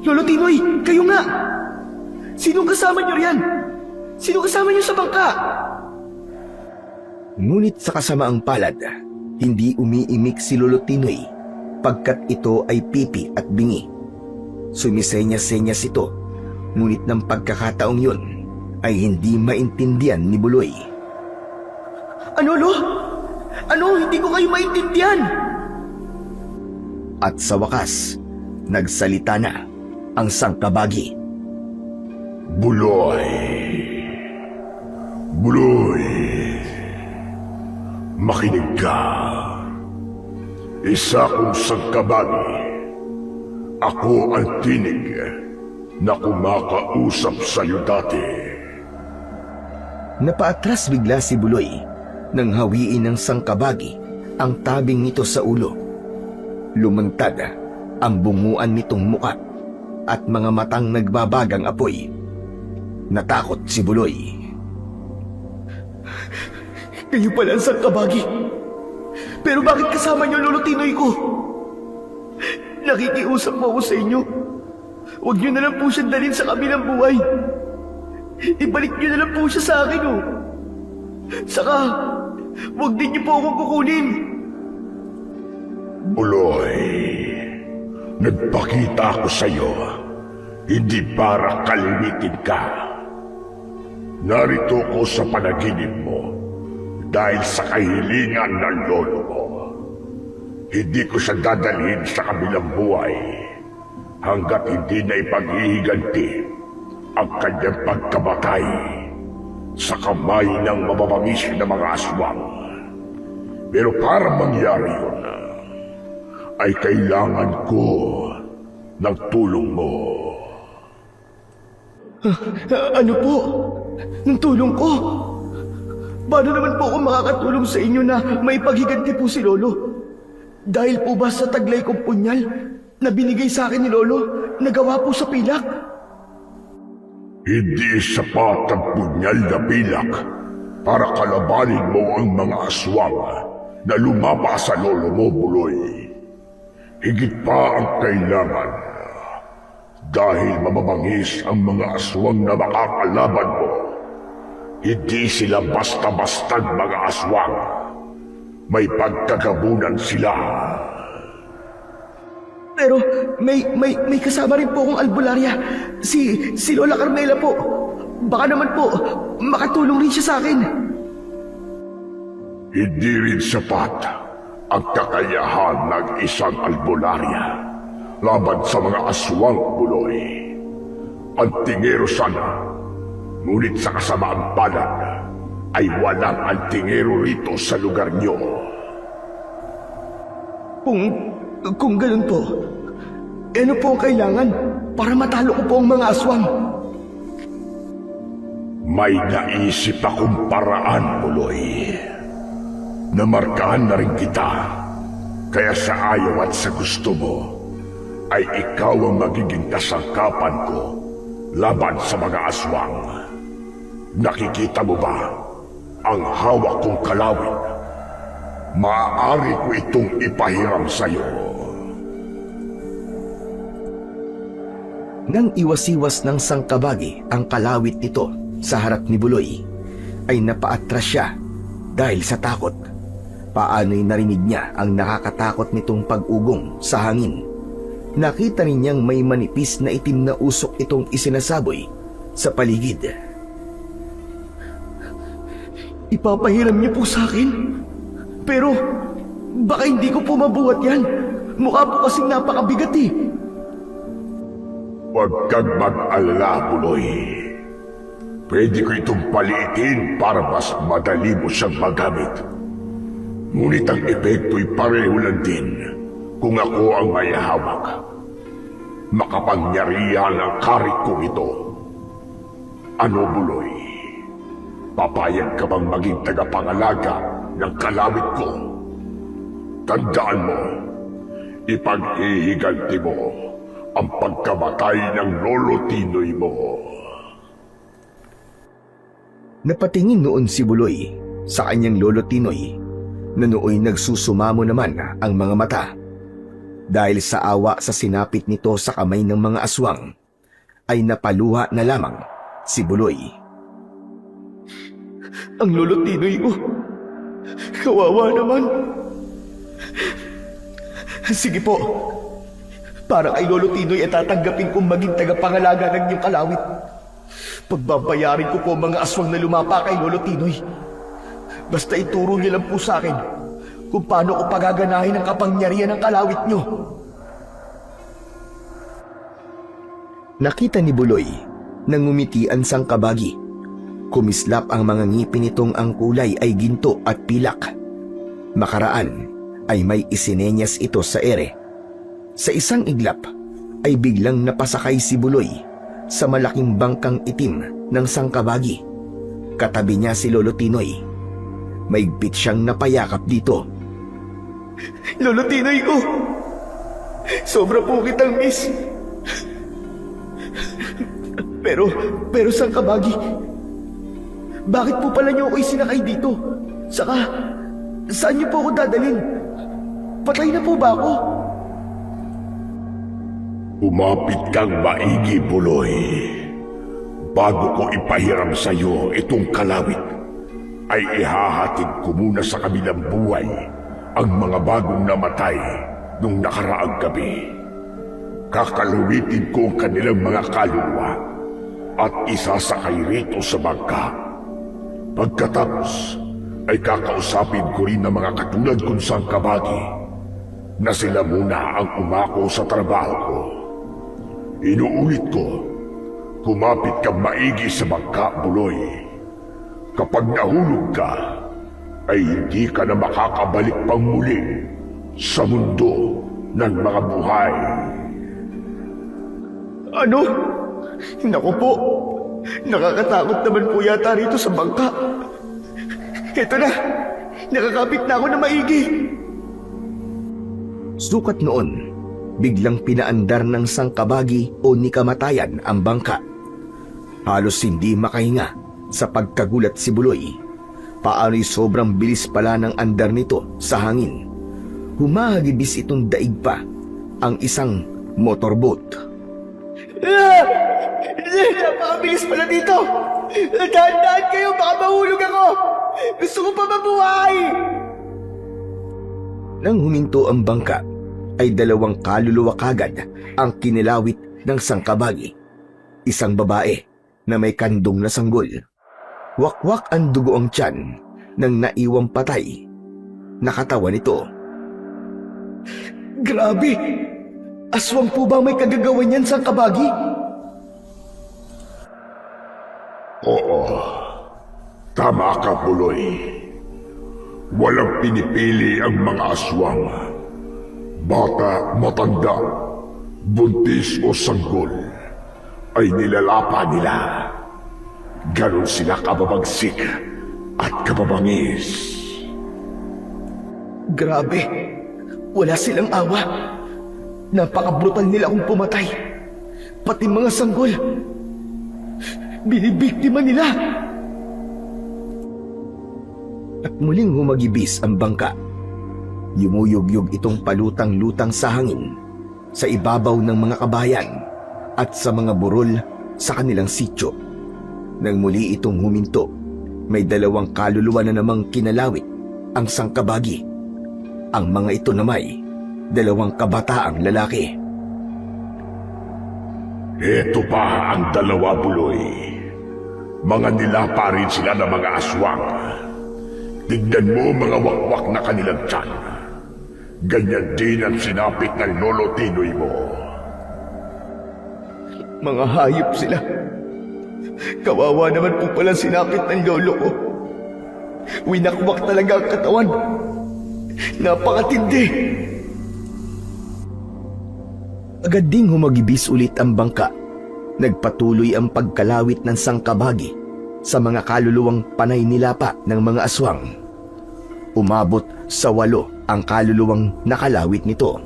Lolo Tinoy! Kayo nga! Sinong kasama niyo riyan? Sino kasama niyo sa bangka? Ngunit sa kasamaang palad, hindi umiimik si Lolo Tinoy pagkat ito ay pipi at bingi. Sumisenyas-senyas ito, ngunit ng pagkakataong yun ay hindi maintindihan ni Buloy. Ano, Lo? Ano? Hindi ko kayo maintindihan! At sa wakas, nagsalita na ang sangkabagi. Buloy! Buloy! Makinig ka. Isa kong sangkabagi. Ako ang tinig na kumakausap sa'yo dati. Napaatras bigla si Buloy nang hawiin ng sangkabagi ang tabing nito sa ulo. Lumuntad ang bunguan nitong muka at mga matang nagbabagang apoy. Natakot si Buloy. Kayo pala ang sangkabagi. Pero bakit kasama niyo Lolo Tinoy ko? Nakikiusap po ako sa inyo. Huwag niyo na lang po siyang dalhin sa kabilang buhay. Ibalik niyo na lang po siya sa akin, oh. Saka, huwag din niyo po akong kukunin. Buloy, nagpakita ako sa iyo, hindi para kalimitin ka. Narito ko sa panaginip mo dahil sa kahilingan ng lolo mo. Hindi ko siya dadalhin sa kabilang buhay hanggat hindi na ipaghihiganti ang kanyang pagkamatay sa kamay ng mababangis na mga aswang. Pero para mangyari yun, ay kailangan ko ng tulong mo. Ano po? Ng tulong ko? Paano naman po ako makakatulong sa inyo na may paghiganti po si Lolo? Dahil po ba sa taglay kong punyal na binigay sa akin ni Lolo, nagawa po sa pilak? Hindi sapat ang punyal na pilak para kalabanin mo ang mga aswang na lumapa sa lolo mo, Buloy. Higit pa ang kailangan dahil mababangis ang mga aswang na makakalaban mo. Hindi sila basta-bastang mga aswang. May pagkagabunan sila. Pero may kasama rin po akong albularya. Si Lola Carmela po. Baka naman po, makatulong rin siya sa akin. Hindi rin sapat ang kakayahan ng isang albularya laban sa mga aswang, Buloy. Ang tingero sana, ngunit sa kasamaang palad ay walang antingero rito sa lugar niyo. Kung ganun po, ano po ang kailangan para matalo ko po ang mga aswang? May naisip akong paraan, Buloy. Namarkahan na rin kita, kaya sa ayaw at sa gusto mo, ay ikaw ang magiging kasangkapan ko laban sa mga aswang. Nakikita mo ba ang hawak kong kalawin? Maaari ko itong ipahiram sa'yo. Nang iwas-iwas ng sangkabagi ang kalawit nito sa harap ni Buloy, ay napaatras siya dahil sa takot. Paano'y narinig niya ang nakakatakot nitong pag-ugong sa hangin. Nakita rin niyang may manipis na itim na usok itong isinasaboy sa paligid. Ipapahiram niyo po sa akin? Pero baka hindi ko po mabuhat yan. Mukha po kasing napakabigat eh. Huwag kang mag-alala, Buloy. Pwede ko itong paliitin para mas madali mo siyang magamit. Ngunit ang epekto'y pareho lang din kung ako ang may hawak. Makapangyarihan ang karit ko ito. Ano, Buloy? Papayag ka bang maging tagapangalaga ng kalawit ko? Tandaan mo, ipaghihiganti mo ang pagkamatay ng lolo Tinoy mo. Napatingin noon si Buloy sa kanyang lolo Tinoy na nooy nagsusumamo naman ang mga mata. Dahil sa awa sa sinapit nito sa kamay ng mga aswang, ay napaluha na lamang si Buloy. Ang Lolo Tinoy ko, kawawa naman. Sige po, para kay Lolo Tinoy ay tatanggapin kong maging tagapangalaga ng iyong kalawit. Pagbabayarin ko po mga aswang na lumapa kay Lolo Tinoy. Basta ituro niyo lang po sa akin kung paano ko pagaganahin ang kapangyarihan ng kalawit niyo. Nakita ni Buloy na ngumiti ang sangkabagi. Kumislap ang mga ngipin nitong ang kulay ay ginto at pilak. Makaraan ay may isinenyas ito sa ere. Sa isang iglap ay biglang napasakay si Buloy sa malaking bangkang itim ng sangkabagi. Katabi niya si Lolo Tinoy. Maigpit siyang napayakap dito. Lolo Tinoy ko, Sobra po kitang miss. Pero Sang Kabagi, bakit po pala niyo ako isinakay dito? Saka, saan niyo po ako dadalhin? Patay na po ba ako? Umapit kang maigi, Buloy. Bago ko ipahiram sa iyo itong kalawit, ay ihahatid ko muna sa kabilang buhay ang mga bagong namatay nung nakaraang gabi. Kakaluwitin ko ang kanilang mga kaluluwa at isasakay rito sa bangka. Pagkatapos, ay kakausapin ko rin ng mga katulad kong Sang Kabagi na sila muna ang umako sa trabaho ko. Inuulit ko, kumapit kang maigi sa bangka, Buloy. Kapag nahulog ka, ay hindi ka na makakabalik pang muli sa mundo ng mga buhay. Ano? Naku po, nakakatakot naman po yata rito sa bangka. Ito na, nakakapit na ako na maigi. Sukat noon, biglang pinaandar ng Sang Kabagi o ni Kamatayan ang bangka. Halos hindi makahinga sa pagkagulat si Buloy. Paano'y sobrang bilis pala ng andar nito sa hangin. Humahagibis itong daig pa ang isang motorboat. Napakabilis pala dito. Dahan-dahan kayo, baka mahulog ako. Gusto ko pa mabuhay. Nang huminto ang bangka, ay dalawang kaluluwa kagad ang kinilawit ng Sang Kabagi. Isang babae na may kandong na sanggol. Wakwak ang dugo ang tiyan ng naiwang patay. Nakatawa nito. Grabe! Aswang po ba may kagagawan yan, Sang Kabagi? Oo, tama ka, Buloy. Walang pinipili ang mga aswang. Bata, matanda, buntis o sanggol, ay nilalapa nila. Ganon sila kababagsik at kababangis. Grabe! Wala silang awa. Napaka-brutal nila kung pumatay. Pati mga sanggol, binibiktima nila. At muling humagibis ang bangka. Yumuyugyug itong palutang-lutang sa hangin, sa ibabaw ng mga kabayan at sa mga burol sa kanilang sityo. Nang muli itong huminto, may dalawang kaluluwa na namang kinalawit ang Sang Kabagi. Ang mga ito na may dalawang kabataang lalaki. Ito pa ang dalawa, Buloy. Mga nilapa rin sila ng mga aswang. Tignan mo mga wakwak na kanilang tiyan. Ganyan din ang sinapit ng lolo Tinoy mo. Mga hayop sila. Kawawa naman po pala sinapit ng lolo ko. Winakwak talaga ang katawan. Napakatindi. Agad ding humagibis ulit ang bangka. Nagpatuloy ang pagkalawit ng Sang Kabagi sa mga kaluluwang panay nilapa ng mga aswang. Umabot sa 8 ang kaluluwang nakalawit nito.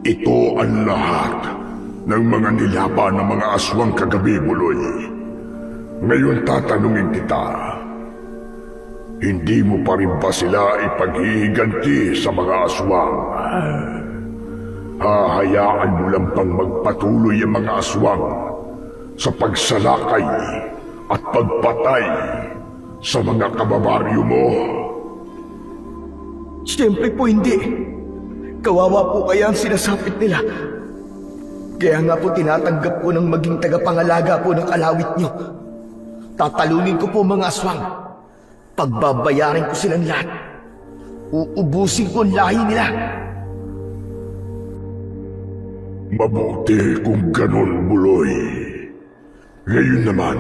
Ito ang lahat ng mga nilapa ng mga aswang kagabi, Buloy. Ngayon tatanungin kita, hindi mo pa rin ba sila ipaghihiganti sa mga aswang? Hahayaan mo lang bang magpatuloy ang mga aswang sa pagsalakay at pagpatay sa mga kababaryo mo? Siyempre po hindi. Kawawa po kaya ang sinasapit nila. Kaya nga po tinatanggap ko ng maging tagapangalaga po ng kalawit nyo. Tatalunin ko po mga aswang. Pagbabayarin ko silang lahat. Uubusin ko ang lahi nila. Mabuti kung ganon, Buloy. Ngayon naman,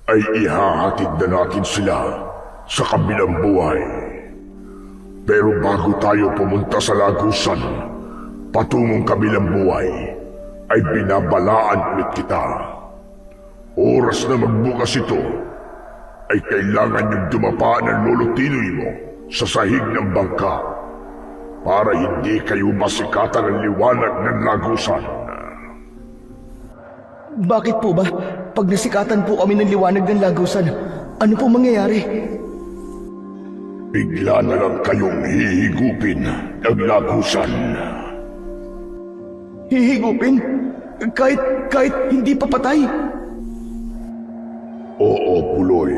ay ihahatid na natin sila sa kabilang buhay. Pero bago tayo pumunta sa lagusan, patungong kabilang buhay, ay binabalaan ulit kita. Oras na magbukas ito, ay kailangan yung dumapa ng lolo Tinoy mo sa sahig ng bangka. para hindi kayo masikatan ng liwanag ng lagusan. Bakit po ba? Pag nasikatan po kami ng liwanag ng lagusan, ano po mangyayari? Bigla na lang kayong hihigupin ng lagusan. Hihigupin? Kahit hindi pa patay? Oo, Buloy.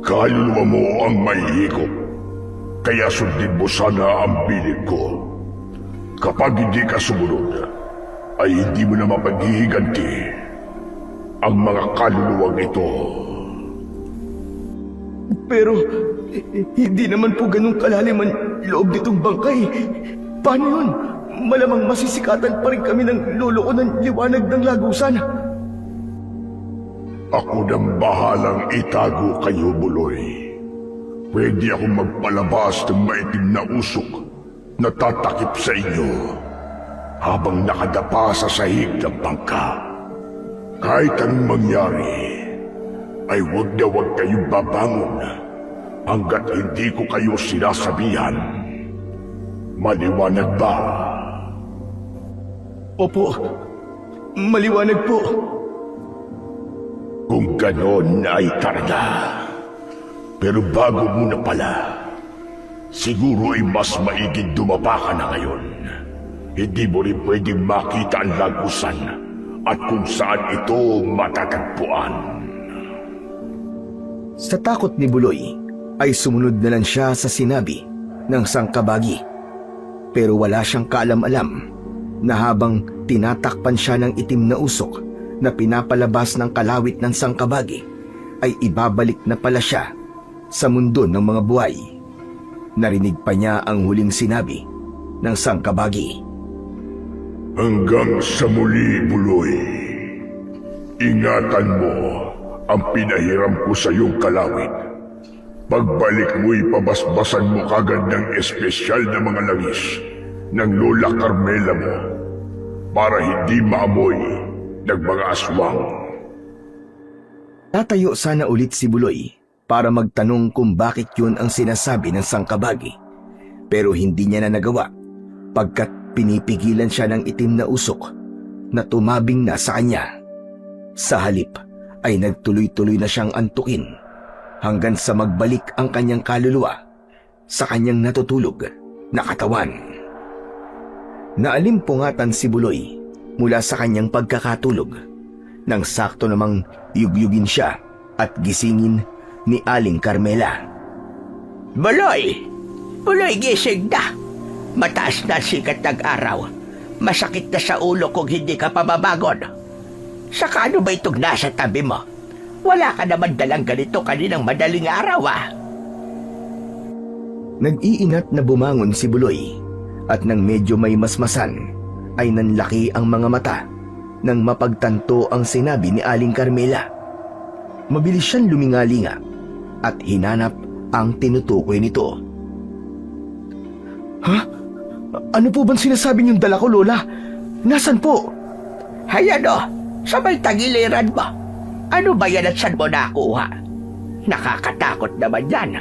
Kaluluwa mo ang may higop. Kaya sundin mo sana ang bilid ko. Kapag hindi ka sumunod, ay hindi mo na mapaghihiganti ang mga kaluluwang ito. Pero hindi naman po ganun kalalim ang loob nitong bangkay. Paano yun? Malamang masisikatan pa rin kami ng lolo ko ng liwanag ng lagusan. Ako nang bahalang itago kayo, Buloy. Pwede akong magpalabas ng maitim na usok na tatakip sa inyo habang nakadapa sa sahig ng bangka. Kahit anong mangyari, ay huwag na huwag kayong babangon hanggat hindi ko kayo sinasabihan. Maliwanag ba? Opo, maliwanag po. Kung ganon ay tara na. Pero bago muna pala, siguro ay mas maiging dumapa ka na ngayon. Hindi mo rin pwedeng makita ang lagusan at kung saan ito matatagpuan. Sa takot ni Buloy, ay sumunod na lang siya sa sinabi ng sangkabagi. Pero wala siyang kaalam-alam na habang tinatakpan siya ng itim na usok na pinapalabas ng kalawit ng sangkabagi, ay ibabalik na pala siya sa mundo ng mga buhay. Narinig pa niya ang huling sinabi ng sangkabagi. Hanggang sa muli, Buloy. Ingatan mo ang pinahiram ko sa iyong kalawit. Pagbalik mo'y pabasbasan mo kagad ng espesyal na mga langis ng Lola Carmela mo para hindi maamoy ng mga aswang. Tatayo sana ulit si Buloy para magtanong kung bakit yun ang sinasabi ng sangkabagi. Pero hindi niya na nagawa pagkat pinipigilan siya ng itim na usok na tumabing na sa kanya. Sa halip ay nagtuloy-tuloy na siyang antukin hanggang sa magbalik ang kanyang kaluluwa sa kanyang natutulog na katawan. Naalimpungatan si Buloy mula sa kanyang pagkakatulog nang sakto namang yugyugin siya at gisingin ni Aling Carmela. Buloy! Buloy, gising na! Mataas na sikat ng araw. Masakit na sa ulo kung hindi ka pababangon. Saka ano ba itong nasa tabi mo? Wala ka naman dalang ganito kaninang madaling araw, ah. Nag-iinat na bumangon si Buloy at nang medyo may masmasan ay nanlaki ang mga mata nang mapagtanto ang sinabi ni Aling Carmela. Mabilis siyang lumingalinga at hinanap ang tinutukoy nito. Ha? Ano po bang sinasabi niyong dala ko, Lola? Nasaan po? Hayan o, sa may tagiliran mo. Ano ba yan at saan mo nakuha? Nakakatakot naman yan.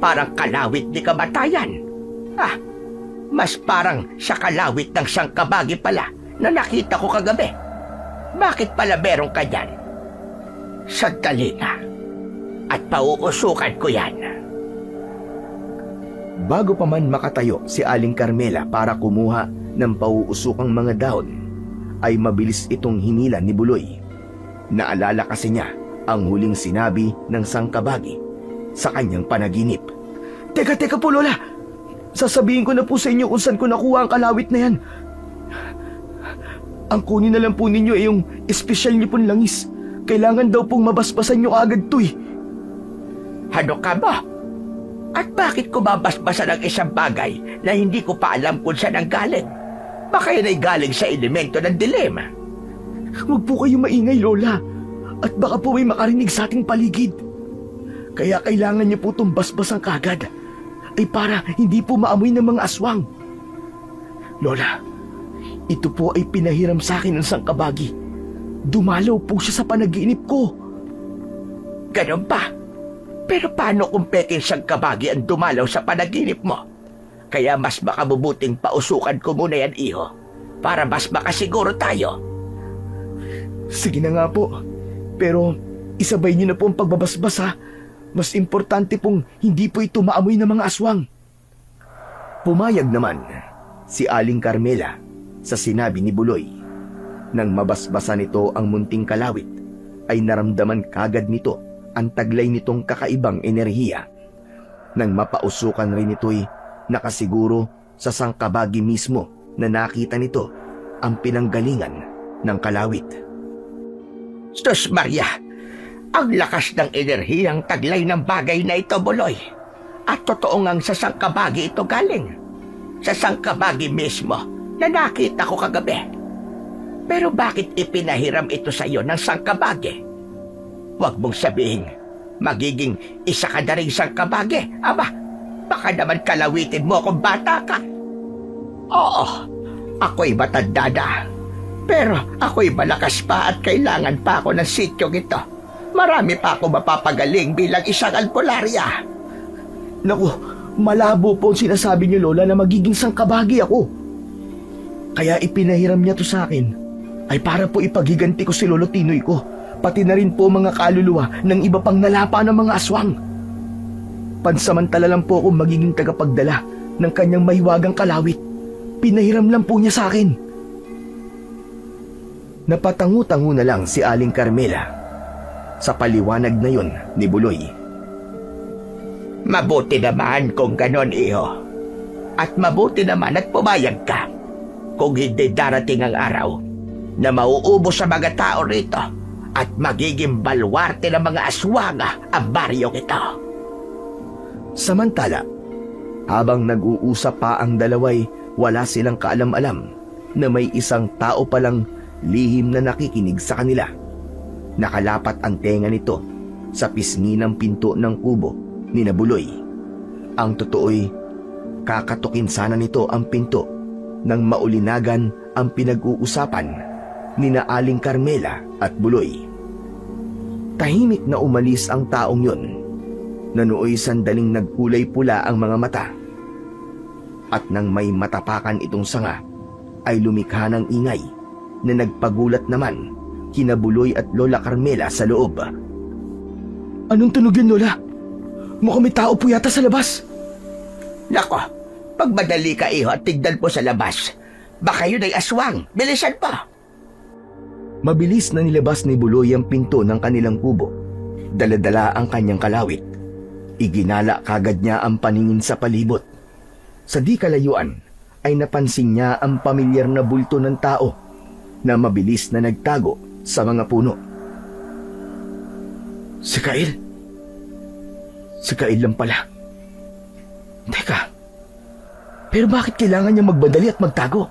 Parang kalawit ni kamatayan. Ah, mas parang sa kalawit ng sangkabagi pala na nakita ko kagabi. Bakit pala meron ka dyan? Sandali na. At pauusukan ko yan. Bago pa man makatayo si Aling Carmela para kumuha ng pauusukang mga dahon, ay mabilis itong hinila ni Buloy. Naalala kasi niya ang huling sinabi ng sangkabagi sa kanyang panaginip. Teka po, Lola. Sasabihin ko na po sa inyo kung saan ko nakuha ang kalawit na yan. Ang kunin na lang po ninyo ay yung espesyal niyo pong langis. Kailangan daw pong mabasbasan niyo agad to eh. Ano ka ba? At bakit ko babasbasan ang isang bagay na hindi ko pa alam kung saan ang galing? Baka yan ay galing sa elemento ng dilema. Huwag po kayo maingay, Lola. At baka po may makarinig sa ating paligid. Kaya kailangan niyo po itong basbasan kagad. Ay para hindi po maamoy ng mga aswang. Lola, ito po ay pinahiram sa akin ng sangkabagi. Dumalaw po siya sa panaginip ko. Ganun ba? Pero paano kung peking sangkabagi ang dumalaw sa panaginip mo? Kaya mas makabubuting pausukan ko muna yan, iho. Para mas makasiguro tayo. Sige na nga po. Pero isabay niyo na po ang pagbabasbas ha. Mas importante pong hindi po ito maamoy ng mga aswang. Pumayag naman si Aling Carmela sa sinabi ni Buloy. Nang mabasbasan nito ang munting kalawit, ay naramdaman kagad nito ang taglay nitong kakaibang enerhiya. Nang mapausukan rin ito'y nakasiguro sa sangkabagi mismo na nakita nito ang pinanggalingan ng kalawit. Sus Maria, ang lakas ng enerhiyang taglay ng bagay na ito, Buloy. At totoo ngang sa sangkabagi ito galing. Sa sangkabagi mismo na nakita ko kagabi. Pero bakit ipinahiram ito sa iyo ng sangkabagi? Huwag mong sabihin, magiging isa ka na rin sangkabagi. Aba, baka naman kalawitin mo kung bata ka. Oo, ako'y matanda na. Pero ako'y malakas pa at kailangan pa ako ng sityong ito. Marami pa ako mapapagaling bilang isang albularya. Naku, malabo po ang sinasabi niyo, Lola, na magiging sangkabagi ako. Kaya ipinahiram niya to sa akin ay para po ipagiganti ko si Lolo Tinoy ko, pati na rin po mga kaluluwa ng iba pang nalapa ng mga aswang. Pansamantala lang po ako magiging tagapagdala ng kanyang mahiwagang kalawit. Pinahiram lang po niya sa akin. Napatangu-tangu na lang si Aling Carmela sa paliwanag na yon ni Buloy. Mabuti naman kung ganon, iho. At mabuti naman at pumayag ka. Kung hindi darating ang araw na mauubos sa mga tao rito at magiging balwarte ng mga aswanga ang baryong ito. Samantala, habang nag-uusap pa ang dalaway, wala silang kaalam-alam na may isang tao palang lihim na nakikinig sa kanila. Nakalapat ang tenga nito sa pisngi ng pinto ng kubo ni Buloy. Ang totoo'y kakatukin sana nito ang pinto nang maulinagan ang pinag-uusapan ni Aling Carmela at Buloy. Tahimik na umalis ang taong yon, na nooy sandaling nagkulay pula ang mga mata. At nang may matapakan itong sanga, ay lumikha ng ingay na nagpagulat naman kina Buloy at Lola Carmela sa loob. Anong tunog yun, Lola? Mukhang may tao po yata sa labas. Nako, pagmadali ka, iho, at tignan po sa labas. Baka yun ay aswang. Bilisan pa. Mabilis na nilabas ni Buloy ang pinto ng kanilang kubo. Daladala ang kanyang kalawit. Iginala kagad niya ang paningin sa palibot. Sa di kalayuan ay napansin niya ang pamilyar na bulto ng tao na mabilis na nagtago sa mga puno. Si Kail? Si Kail lang pala. Teka, pero bakit kailangan niya magbadali at magtago?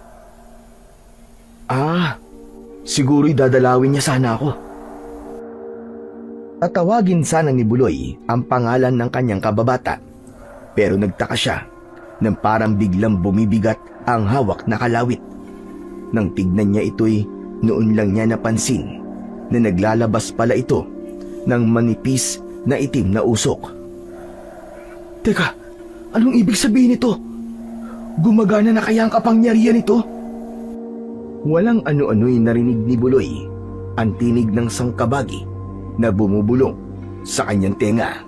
Siguro'y dadalawin niya sana ako. Tatawagin sana ni Buloy ang pangalan ng kanyang kababata, pero nagtaka siya nang parang biglang bumibigat ang hawak na kalawit. Nang tignan niya ito'y noon lang niya napansin na naglalabas pala ito ng manipis na itim na usok. Teka, anong ibig sabihin nito? Gumagana na kaya ang kapangyarihan nito? Walang ano-ano'y narinig ni Buloy ang tinig ng sangkabagi na bumubulong sa kanyang tenga.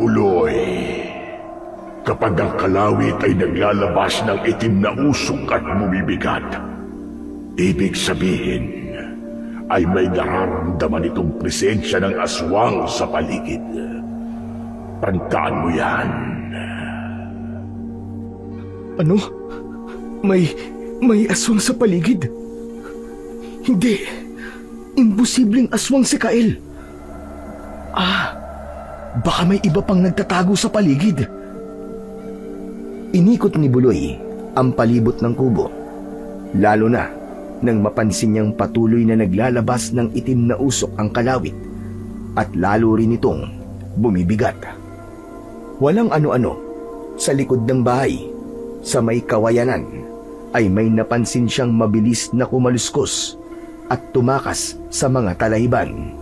Buloy, kapag ang kalawit ay naglalabas ng itim na usok at bumibigat, ibig sabihin ay may nararamdaman itong presensya ng aswang sa paligid. Tandaan mo yan. Ano? May aswang sa paligid? Hindi. Imposibleng aswang si Kail. Baka may iba pang nagtatago sa paligid. Inikot ni Buloy ang palibot ng kubo, lalo na nang mapansin niyang patuloy na naglalabas ng itim na usok ang kalawit at lalo rin itong bumibigat. Walang ano-ano, sa likod ng bahay, sa may kawayanan, ay may napansin siyang mabilis na kumaluskos at tumakas sa mga talahiban.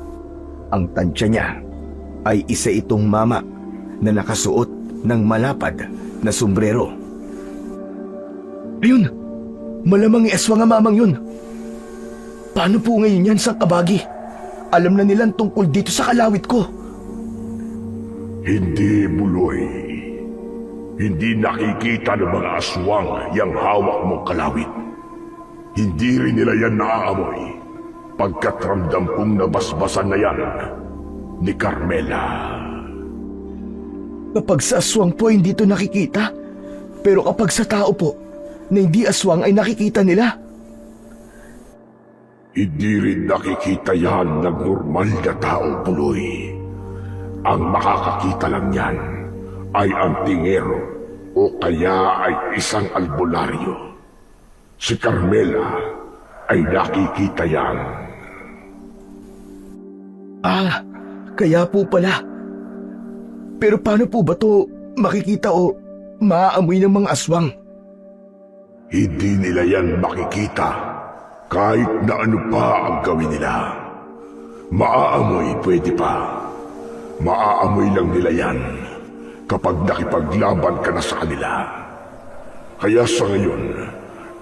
Ang tansya niya ay isa itong mama na nakasuot ng malapad na sombrero. Ayun! Malamang aswang ang mamang yun. Paano po ngayon yan, Sangkabagi? Alam na nilang tungkol dito sa kalawit ko. Hindi, Buloy. Hindi nakikita ng mga aswang yang hawak mong kalawit. Hindi rin nila yan naaamoy. Pagkat ramdam kong nabasbasan na yan ni Carmela. Kapag sa aswang po hindi ito nakikita, pero kapag sa tao po, na hindi aswang ay nakikita nila. Hindi rin nakikita yan ng normal na tao, Buloy. Ang makakakita lang yan ay ang tingero o kaya ay isang albularyo. Si Carmela ay nakikita yan. Ah, kaya po pala. Pero paano po ba to makikita o maaamoy ng mga aswang? Hindi nila yan makikita kahit na ano pa ang gawin nila. Maaamoy pwede pa. Maaamoy lang nila yan kapag nakipaglaban ka na sa kanila. Kaya sa ngayon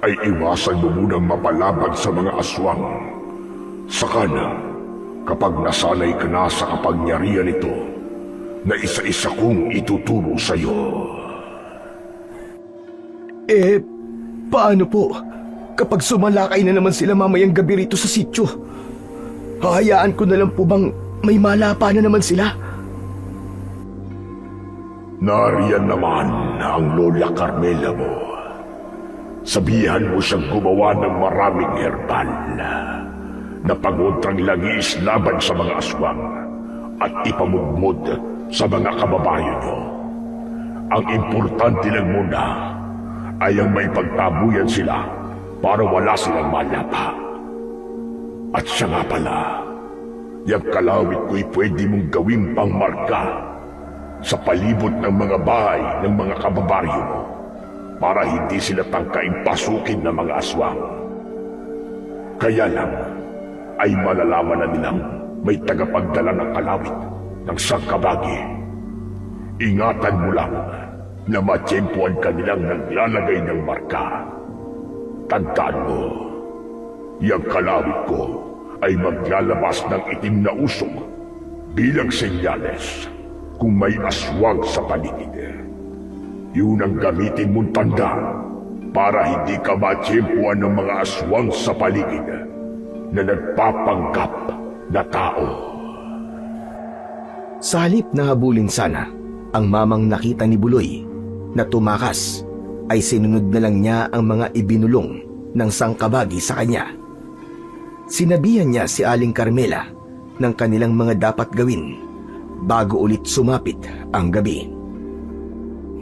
ay iwasan mo munang mapalaban sa mga aswang. Saka na, kapag nasanay ka na sa kapangyarihan nito, na isa-isa kong ituturo sa iyo. Paano po? Kapag sumalakay na naman sila mamayang gabi rito sa sityo, hahayaan ko na lang po bang may malapa na naman sila? Nariyan naman ang Lola Carmela mo. Sabihan mo siyang gumawa ng maraming herbal na pangontrang langis laban sa mga aswang at ipamugmod sa mga kababayan niyo. Ang importante lang muna ay ang may pagtabuyan sila para wala silang malapa. At siya nga pala, yung kalawit ko'y pwede mong gawing pangmarka sa palibot ng mga bahay ng mga kababaryo mo para hindi sila tangkaing pasukin ng mga aswang. Kaya lang ay malalaman na nilang may tagapagdala ng kalawit ng Sangkabagi. Ingatan mo lang na matsyempuan ka nilang naglalagay ng marka. Tandaan mo, yung kalawit ko ay maglalabas ng itim na usok bilang senyales kung may aswang sa paligid. Yun ang gamitin mong tanda para hindi ka matsyempuan ng mga aswang sa paligid na nagpapanggap na tao. Sa halip na habulin sana ang mamang nakita ni Buloy na tumakas, ay sinunod na lang niya ang mga ibinulong ng Sangkabagi sa kanya. Sinabihan niya si Aling Carmela ng kanilang mga dapat gawin bago ulit sumapit ang gabi.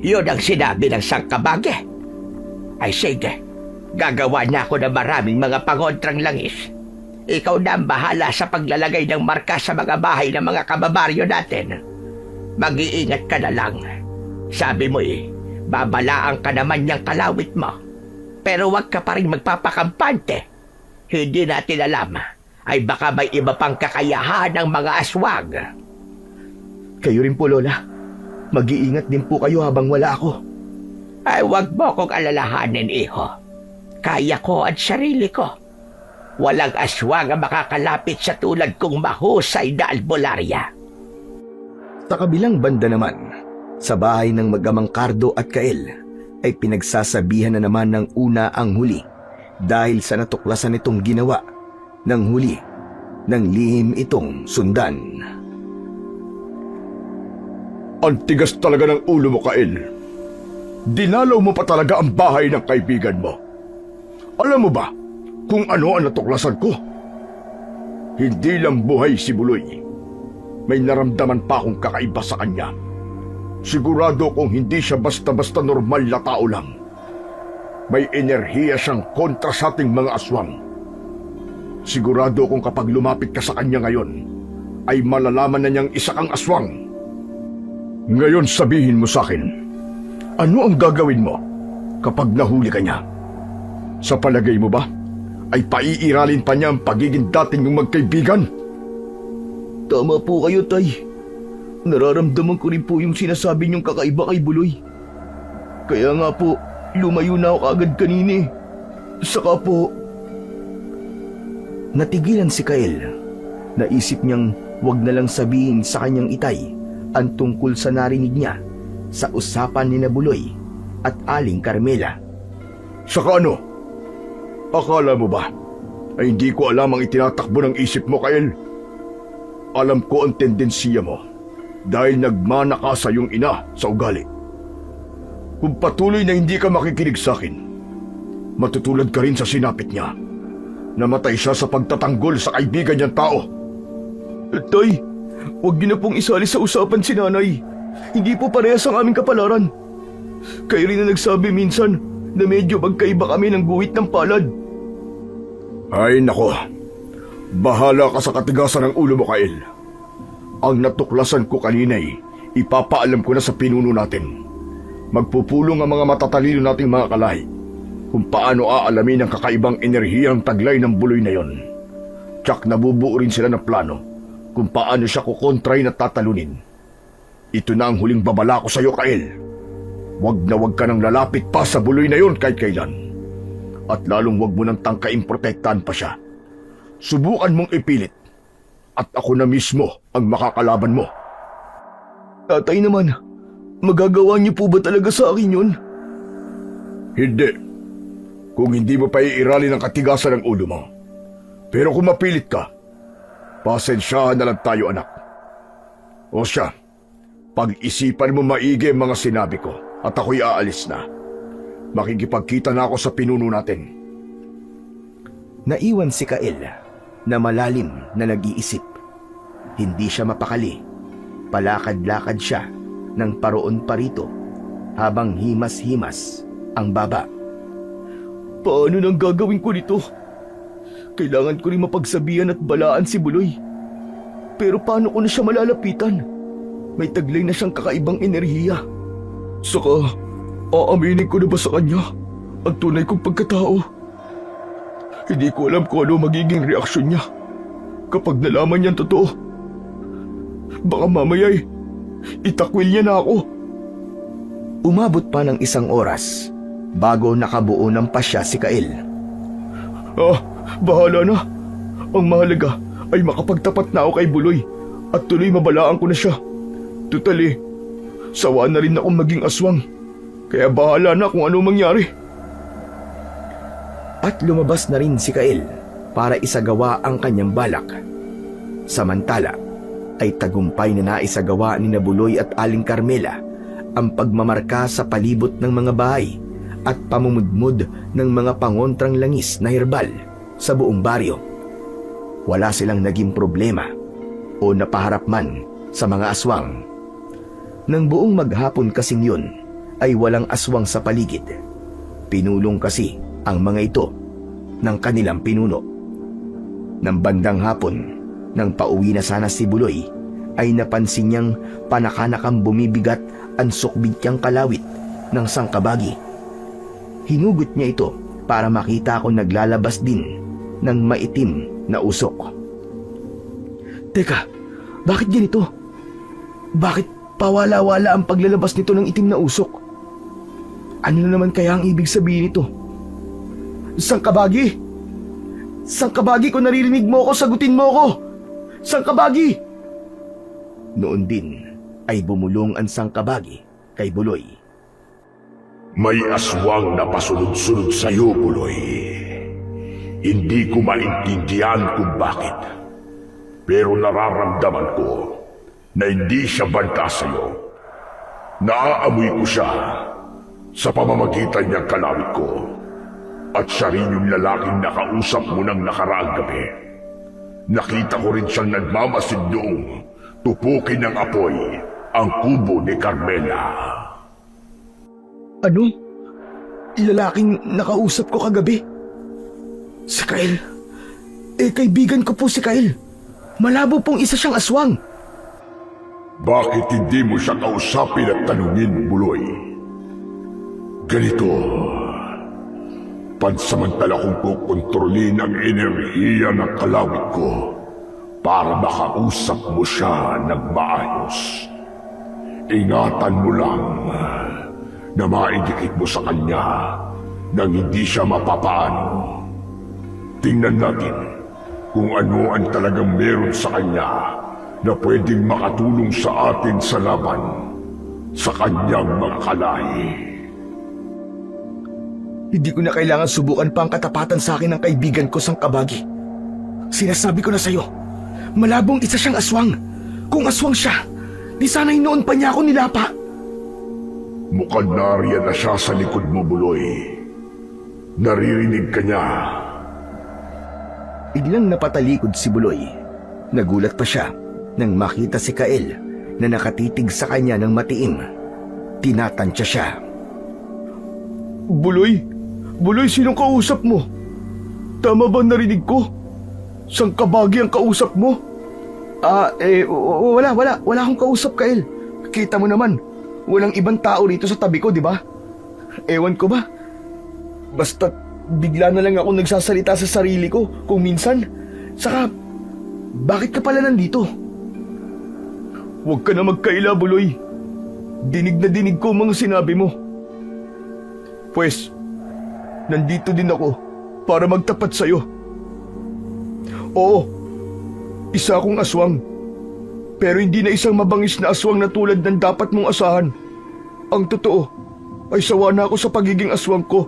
Yun ang sinabi ng Sangkabagi. Ay sige, gagawa na ako ng maraming mga pangontrang langis. Ikaw na ang bahala sa paglalagay ng marka sa mga bahay ng mga kababaryo natin. Mag-iingat ka na lang. Sabi mo babalaan ka naman niyang kalawit mo. Pero wag ka pa rin magpapakampante. Hindi natin alam, ay baka may iba pang kakayahan ng mga aswang. Kayo rin po, Lola. Mag-iingat din po kayo habang wala ako. Ay wag mo kong alalahanin, iho. Kaya ko at sarili ko. Walang aswang ang makakalapit sa tulad kong mahusay na albularya. Sa kabilang banda naman, sa bahay ng mag-amang Cardo at Kael, ay pinagsasabihan na naman ng una ang huli dahil sa natuklasan itong ginawa ng huli ng lihim itong sundan. Ang tigas talaga ng ulo mo, Kael. Dinalaw mo pa talaga ang bahay ng kaibigan mo. Alam mo ba kung ano ang natuklasan ko? Hindi lang buhay si Buloy. May naramdaman pa akong kakaiba sa kanya. Sigurado kong hindi siya basta-basta normal na tao lang. May enerhiya siyang kontra sa ating mga aswang. Sigurado kung kapag lumapit ka sa kanya ngayon, ay malalaman na niyang isa kang aswang. Ngayon sabihin mo sa akin, ano ang gagawin mo kapag nahuli ka niya? Sa palagay mo ba, ay paiiralin pa niya ang pagiging dating mong magkaibigan? Tama po kayo, Tay. Nararamdaman ko rin po yung sinasabi niyong kakaiba kay Buloy. Kaya nga po, lumayo na ako agad kanini. Saka po, natigilan si Kael. Naisip niyang wag na lang sabihin sa kanyang itay ang tungkol sa narinig niya sa usapan ni Buloy at Aling Carmela. Saka ano? Akala mo ba ay hindi ko alam ang itinatakbo ng isip mo, Kael? Alam ko ang tendensiya mo dahil nagmana ka sa iyong ina sa ugali. Kung patuloy na hindi ka makikinig sa akin, matutulad ka rin sa sinapit niya. Namatay siya sa pagtatanggol sa kaibigan niyang tao. Tay, huwag niyo na pong isali sa usapan si nanay. Hindi po parehas ang aming kapalaran. Kayo rin na nagsabi minsan na medyo magkaiba kami ng guhit ng palad. Ay nako, bahala ka sa katigasan ng ulo mo, Kael. Ang natuklasan ko kanina'y ipapaalam ko na sa pinuno natin. Magpupulong ang mga matatalino nating mga kalahi kung paano aalamin ang kakaibang enerhiyang taglay ng buloy na yon. Tsak nabubuo rin sila ng plano kung paano siya kukontrahin at tatalunin. Ito na ang huling babala ko sa iyo, Kael. Wag ka nang lalapit pa sa buloy na yon kahit kailan. At lalong wag mo nang tangkaing protektahan pa siya. Subukan mong ipilit at ako na mismo ang makakalaban mo. Tatay naman, magagawa niyo po ba talaga sa akin yun? Hindi. Kung hindi mo pa iirali ng katigasan ng ulo mo. Pero kung mapilit ka, pasensyahan na lang tayo, anak. O siya, pag-isipan mo maigi ang mga sinabi ko at ako'y aalis na. Makikipagkita na ako sa pinuno natin. Naiwan si Kael na malalim na nag-iisip. Hindi siya mapakali. Palakad-lakad siya ng paroon parito habang himas-himas ang baba. Paano nang gagawin ko nito? Kailangan ko rin mapagsabihan at balaan si Buloy. Pero paano ko na siya malalapitan? May taglay na siyang kakaibang enerhiya. Saka, aaminin ko na ba sa kanya ang tunay kong pagkatao? Hindi ko alam kung ano magiging reaksyon niya kapag nalaman niyang totoo. Baka mamaya'y itakwil niya na ako. Umabot pa ng 1 oras bago nakabuo ng pasya si Kael. Bahala na. Ang mahalaga ay makapagtapat na ako kay Buloy at tuloy mabalaan ko na siya. Tutali, sawa na rin akong maging aswang. Kaya bahala na kung ano mangyari. At lumabas na rin si Kael para isagawa ang kanyang balak. Samantala, ay tagumpay na naisagawa ni Buloy at Aling Carmela ang pagmamarka sa palibot ng mga bahay at pamumudmud ng mga pangontrang langis na herbal sa buong baryo. Wala silang naging problema o napaharap man sa mga aswang. Nang buong maghapon kasing yun ay walang aswang sa paligid. Pinulong kasi ang mga ito ng kanilang pinuno. Nang bandang hapon, nang pauwi na sana si Buloy, ay napansin niyang panakanakang bumibigat ang sukbit niyang kalawit ng sangkabagi. Hinugot niya ito para makita kung naglalabas din ng maitim na usok. Teka, bakit ganito? Bakit pawala-wala ang paglalabas nito ng itim na usok? Ano na naman kaya ang ibig sabihin nito? Sangkabagi! Sangkabagi, kung naririnig mo ako, sagutin mo ako! Sangkabagi! Noon din ay bumulong ang sangkabagi kay Buloy. May aswang na pasunod-sunod sa iyo, Buloy. Hindi ko maintindihan kung bakit. Pero nararamdaman ko na hindi siya banta sa iyo. Naaamoy ko siya sa pamamagitan niyang kalawit ko. At siya rin yung lalaking nakausap mo ng nakaraang gabi. Nakita ko rin siyang nagmamasid noong tupukin ng apoy ang kubo ni Carmela. Ano? Lalaking nakausap ko kagabi? Si Kael. Kaibigan ko po si Kael. Malabo pong isa siyang aswang. Bakit hindi mo siya kausapin at tanungin, Buloy? Ganito, pansamantala kong kukontrolin ang enerhiya ng kalawit ko para makausap mo siya ng maayos. Ingatan mo lang, na maidikit mo sa kanya nang hindi siya mapapaano. Tingnan natin kung ano ang talagang meron sa kanya na pwedeng makatulong sa atin sa laban sa kanyang mga kalahi. Hindi ko na kailangan subukan pa ang katapatan sa akin ng kaibigan ko sang kabagi. Sinasabi ko na sa'yo, malabong isa siyang aswang. Kung aswang siya, di sana'y noon pa niya ako nilapa. Mukhang nariyan na siya sa likod mo, Buloy. Naririnig ka niya. Biglang napatalikod si Buloy. Nagulat pa siya nang makita si Kael na nakatitig sa kanya ng matiim. Tinatansya siya. Buloy? Buloy, sinong kausap mo? Tama ba narinig ko? Sang kabagi ang kausap mo? Wala akong kausap, Kael. Kita mo naman, walang ibang tao rito sa tabi ko, di ba? Ewan ko ba? Basta bigla na lang ako nagsasalita sa sarili ko kung minsan. Saka, bakit ka pala nandito? Huwag ka na magkaila, Buloy. Dinig na dinig ko ang mga sinabi mo. Pues, nandito din ako para magtapat sa'yo. Oo, isa akong aswang. Pero hindi na isang mabangis na aswang na tulad ng dapat mong asahan. Ang totoo ay sawa na ako sa pagiging aswang ko.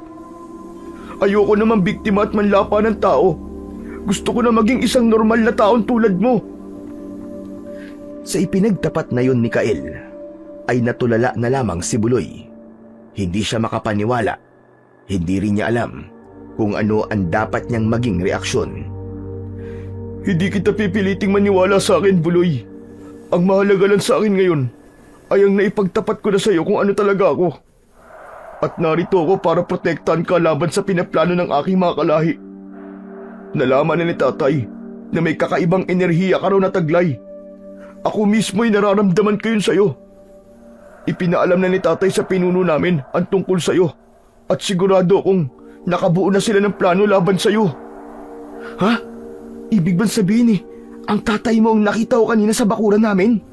Ayoko naman biktima at manlapa ng tao. Gusto ko na maging isang normal na taon tulad mo. Sa ipinagtapat na yon ni Kael, ay natulala na lamang si Buloy. Hindi siya makapaniwala. Hindi rin niya alam kung ano ang dapat niyang maging reaksyon. Hindi kita pipiliting maniwala sa akin, Buloy. Ang mahalaga lang sa akin ngayon ay ang naipagtapat ko na sa iyo kung ano talaga ako. At narito ako para protektahan ka laban sa pinaplano ng aking mga kalahi. Nalaman na ni tatay na may kakaibang enerhiya ka raw na taglay. Ako mismo'y nararamdaman ko yun sa'yo. Ipinaalam na ni tatay sa pinuno namin ang tungkol sa'yo at sigurado akong nakabuo na sila ng plano laban sa'yo. Ha? Ibig bang sabihin ang tatay mo ang nakita ko kanina sa bakuran namin?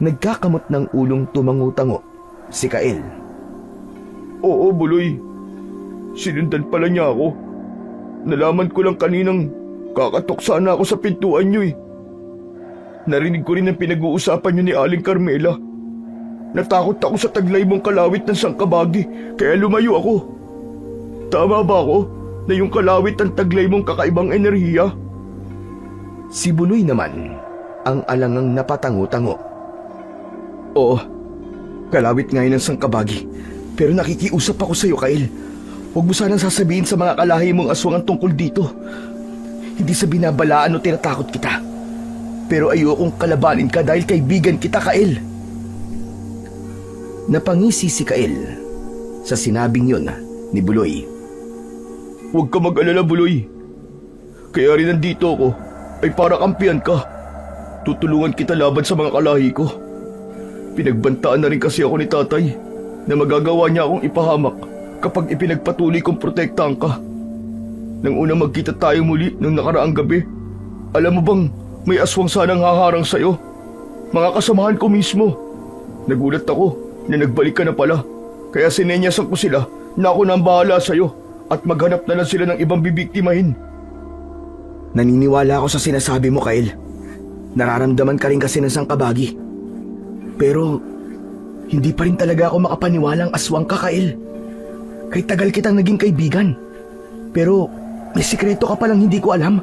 Nagkakamot ng ulong tumango-tango si Kael. Oo, Buloy. Sinundan pala niya ako. Nalaman ko lang kaninang kakatok sana ako sa pintuan niyo. Narinig ko rin ang pinag-uusapan niyo ni Aling Carmela. Natakot ako sa taglay mong kalawit ng sangkabagi, kaya lumayo ako. Tama ba ako na yung kalawit ang taglay mong kakaibang enerhiya? Si Buloy naman ang alangang napatango-tango. Oo, kalawit nga yun ng sangkabagi. Pero nakikiusap ako sa iyo, Kael. Huwag mo sanang sasabihin sa mga kalahi mong aswang ang tungkol dito. Hindi sa binabalaan o tinatakot kita. Pero ayokong kalabanin ka dahil kaibigan kita, Kael. Napangisi si Kael sa sinabing yun ni Buloy. Huwag ka mag-alala, Buloy. Kaya rin nandito ako ay para kampihan ka. Tutulungan kita laban sa mga kalahi ko. Pinagbantaan na rin kasi ako ni tatay na magagawa niya akong ipahamak kapag ipinagpatuloy kong protektahan ka. Nang unang magkita tayo muli ng nakaraang gabi, alam mo bang may aswang sanang haharang sa'yo? Mga kasamahan ko mismo. Nagulat ako na nagbalik ka na pala, kaya sinenyasan ko sila na ako na ang bahala sa'yo at maghanap na lang sila ng ibang bibiktimahin. Naniniwala ako sa sinasabi mo, Kael. Nararamdaman ka rin kasi ng sangkabagi. Pero hindi pa rin talaga ako makapaniwalang aswang ka, Kael. Kay tagal kitang naging kaibigan. Pero may sikreto ka palang hindi ko alam.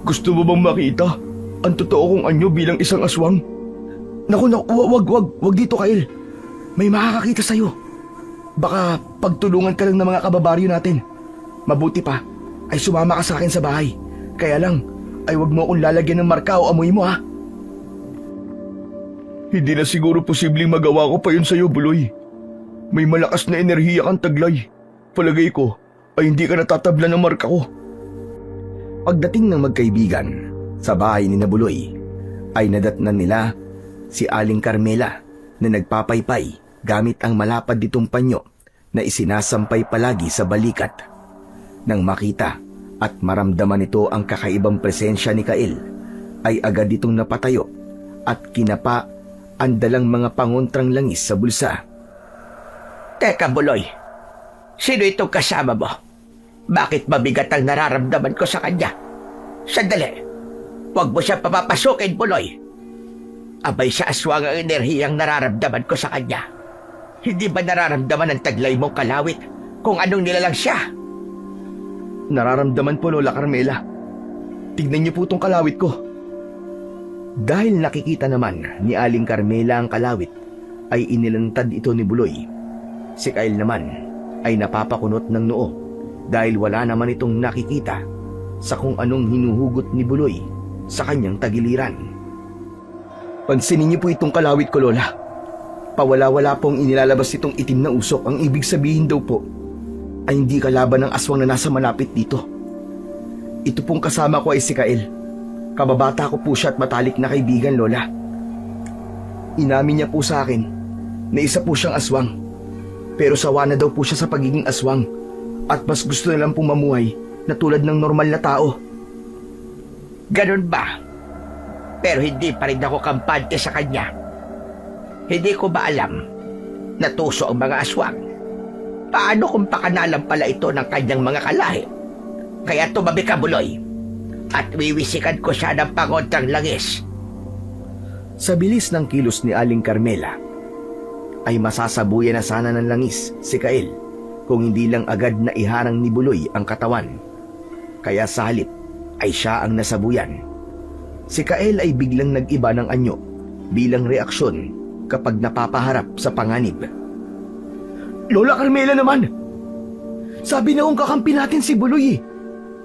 Gusto mo bang makita ang totoo kong anyo bilang isang aswang? Naku, wag dito, Kael. May makakakita sa'yo. Baka pagtulungan ka lang ng mga kababaryo natin. Mabuti pa ay sumama ka sa akin sa bahay. Kaya lang ay wag mo akong lalagyan ng marka o amoy mo, ha? Hindi na siguro posibleng magawa ko pa yun sa'yo, Buloy. May malakas na enerhiya kang taglay. Palagay ko ay hindi ka natatabla ng marka ko. Pagdating ng magkaibigan sa bahay ni Buloy, ay nadatnan nila si Aling Carmela na nagpapaypay gamit ang malapad ditong panyo na isinasampay palagi sa balikat. Nang makita at maramdaman nito ang kakaibang presensya ni Kael, ay agad itong napatayo at kinapa ang dalang mga pangontrang langis sa bulsa. Teka, Buloy. Sino itong kasama mo? Bakit mabigat ang nararamdaman ko sa kanya? Sandali. Huwag mo siya papapasukin, Buloy. Abay sa aswang ang enerhiyang nararamdaman ko sa kanya. Hindi ba nararamdaman ang taglay mong kalawit kung anong nilalang siya? Nararamdaman po, Lola Carmela. Tignan niyo po tong kalawit ko. Dahil nakikita naman ni Aling Carmela ang kalawit, ay inilantad ito ni Buloy. Si Kyle naman ay napapakunot ng noo dahil wala naman itong nakikita sa kung anong hinuhugot ni Buloy sa kanyang tagiliran. Pansinin niyo po itong kalawit ko, Lola. Pawala-wala pong inilalabas itong itim na usok. Ang ibig sabihin daw po ay hindi kalaban ng aswang na nasa malapit dito. Ito pong kasama ko ay si Kyle. Kababata ko po siya at matalik na kaibigan, Lola. Inamin niya po sa akin na isa po siyang aswang. Pero sawa na daw po siya sa pagiging aswang at mas gusto na lang pong mamuhay na tulad ng normal na tao. Ganun ba? Pero hindi pa rin ako kampante sa kanya. Hindi ko ba alam na tuso ang mga aswang? Paano kung pakanalan pala ito ng kanyang mga kalahi? Kaya tumabi ka, Buloy, at wiwisikan ko siya ng pangontrang langis. Sa bilis ng kilos ni Aling Carmela, ay masasabuyan na sana ng langis si Kyle kung hindi lang agad na iharang ni Buloy ang katawan. Kaya sa halip ay siya ang nasabuyan. Si Kyle ay biglang nag-iba ng anyo bilang reaksyon kapag napapaharap sa panganib. Lola Carmela naman! Sabi na kong kakampi natin si Buloy eh.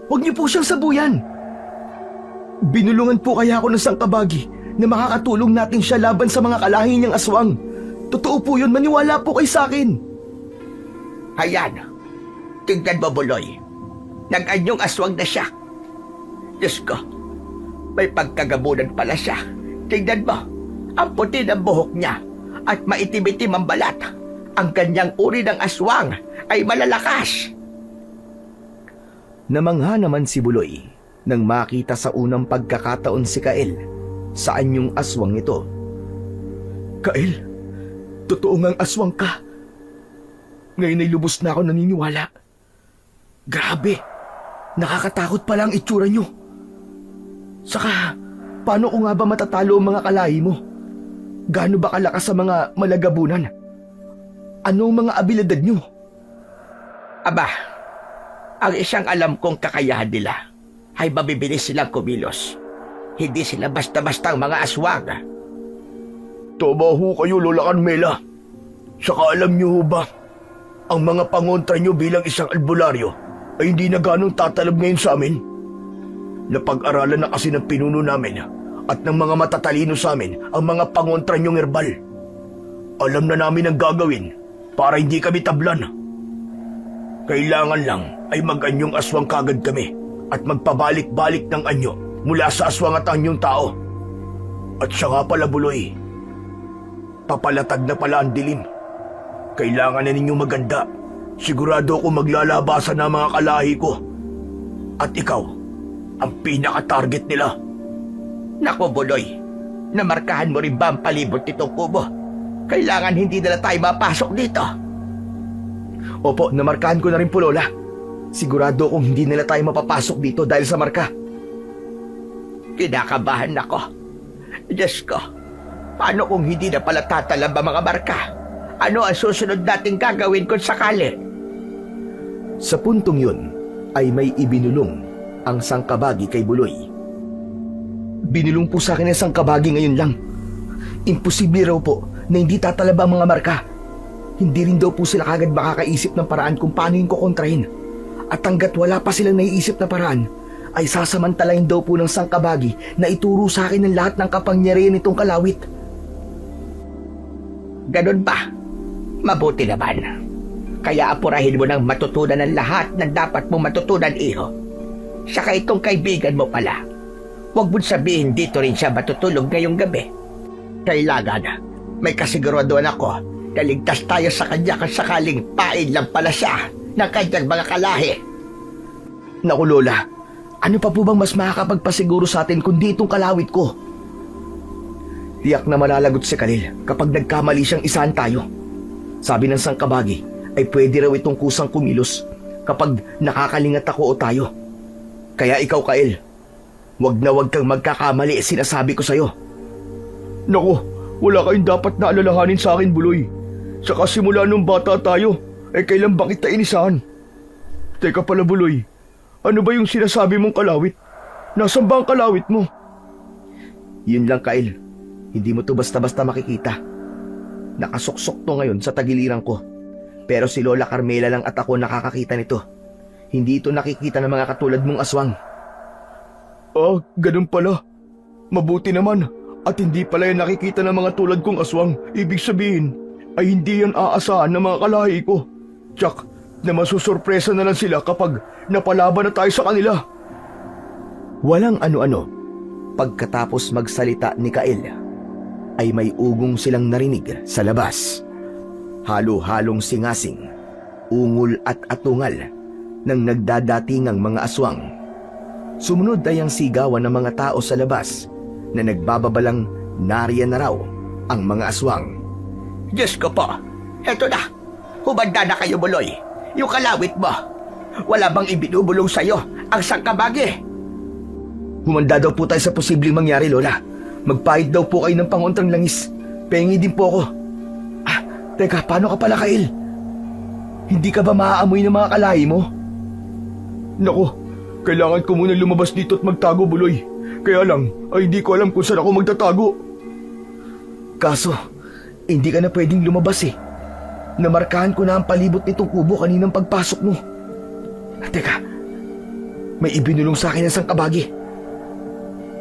Huwag niyo po siyang sabuyan. Binulungan po kaya ako ng sangkabagi na makakatulong natin siya laban sa mga kalahi niyang aswang. Totoo po yun, maniwala po kayo sa akin. Ayan, tingnan mo, Buloy. Nag-anyong aswang na siya. Diyos ko, may pagkagabunan pala siya. Tingnan mo, ang puti ng buhok niya at maitim-itim ang balat. Ang kanyang uri ng aswang ay malalakas. Namangha naman si Buloy nang makita sa unang pagkakataon si Kyle sa anyong aswang ito. Kyle, totoo ngang aswang ka. Ngayon ay lubos na ako naniniwala. Grabe, nakakatakot pala ang itsura niyo. Saka, paano ko nga ba matatalo ang mga kalahi mo? Gaano ba kalakas sa mga malagabunan? Ano ang mga abilidad niyo? Aba, ang isang alam kong kakayahan nila ay mabibilis silang kumilos. Hindi sila basta-bastang mga aswang. Tama ho kayo, Lola Carmela. Saka alam niyo ho ba, ang mga pangontra niyo bilang isang albularyo ay hindi na ganong tatalab ngayon sa amin. Napag-aralan na kasi ng pinuno namin at ng mga matatalino sa amin ang mga pangontra niyong herbal. Alam na namin ang gagawin para hindi kami tablan. Kailangan lang ay mag-anyong aswang kagad kami at magpabalik-balik ng anyo mula sa aswang at anyong tao. At siya nga pala, Buloy, papalatag na pala ang dilim. Kailangan na ninyong maganda. Sigurado ako maglalabasan na mga kalahi ko. At ikaw, ang pinaka-target nila. Naku, Buloy, namarkahan mo rin ba ang palibot nitong kubo? Kailangan hindi na tayo mapasok dito. Opo, namarkahan ko na rin po, Lola. Sigurado kung hindi nila tayo mapapasok dito dahil sa marka. Kinakabahan ako. Diyos ko, paano kung hindi na pala tatalab ang mga marka? Ano ang susunod nating gagawin kung sakali? Sa puntong yun ay may ibinulong ang sangkabagi kay Buloy. Binulong po sa akin ang sangkabagi ngayon lang. Imposible raw po na hindi tatalab ang mga marka. Hindi rin daw po sila kagad makakaisip ng paraan kung paano yung kukontrahin. At hanggat wala pa silang naiisip na paraan, ay sasamantalain daw po ng sangkabagi na ituro sa akin ng lahat ng kapangyarihan nitong kalawit. Ganun ba? Mabuti naman. Kaya apurahin mo ng matutunan ng lahat ng dapat mong matutunan, iho. Saka itong kaibigan mo pala. Huwag mong sabihin dito rin siya matutulog ngayong gabi. Kailangan, may kasiguraduhan ako na ligtas tayo sa kanya kung sakaling pain lang pala siya ng kanyang mga kalahi. Naku, Lola, ano pa po bang mas makakapagpasiguro sa atin kundi itong kalawit ko? Tiyak na malalagot si Kalil kapag nagkamali siyang isahan tayo. Sabi ng sangkabagi ay pwede raw itong kusang kumilos kapag nakakalingat ako o tayo. Kaya ikaw, Kael, wag kang magkakamali, sinasabi ko sa'yo. Naku, wala kayong dapat na alalahanin sa akin, Buloy. Saka simula nung bata tayo, kailan ba kita inisahan? Teka pala, Buloy, ano ba yung sinasabi mong kalawit? Nasaan ba ang kalawit mo? Yun lang, Kael. Hindi mo to basta-basta makikita. Nakasuksok to ngayon sa tagiliran ko. Pero si Lola Carmela lang at ako nakakakita nito. Hindi ito nakikita ng mga katulad mong aswang. Ah, ganun pala. Mabuti naman. At hindi pala yan nakikita ng mga tulad kong aswang. Ibig sabihin, ay hindi yan aasahan ng mga kalahi ko. Tsak, na masusurpresa na lang sila kapag napalaban na tayo sa kanila. Walang ano-ano. Pagkatapos magsalita ni Kael, ay may ugong silang narinig sa labas. Halo-halong singasing, ungol at atungal ng nagdadatingang mga aswang. Sumunod ay ang sigawan ng mga tao sa labas na nagbababalang nariyan na raw ang mga aswang. Diyos ko po, eto na. Humanda na kayo, Buloy. Yung kalawit mo. Wala bang ibinubulong sa'yo ang sangkabagi? Humanda daw po tayo sa posibleng mangyari, Lola. Magpahid daw po kayo ng pangontrang langis. Pengi din po ako. Ah, teka, paano ka pala, Kael? Hindi ka ba maaamoy ng mga kalahi mo? Naku, kailangan ko muna lumabas dito at magtago, Buloy. Kaya lang, ay hindi ko alam kung saan ako magtatago. Kaso, hindi ka na pwedeng lumabas eh. Namarkahan ko na ang palibot nitong kubo kaninang pagpasok mo. Teka, may ibinulong sa akin ang sangkabagi.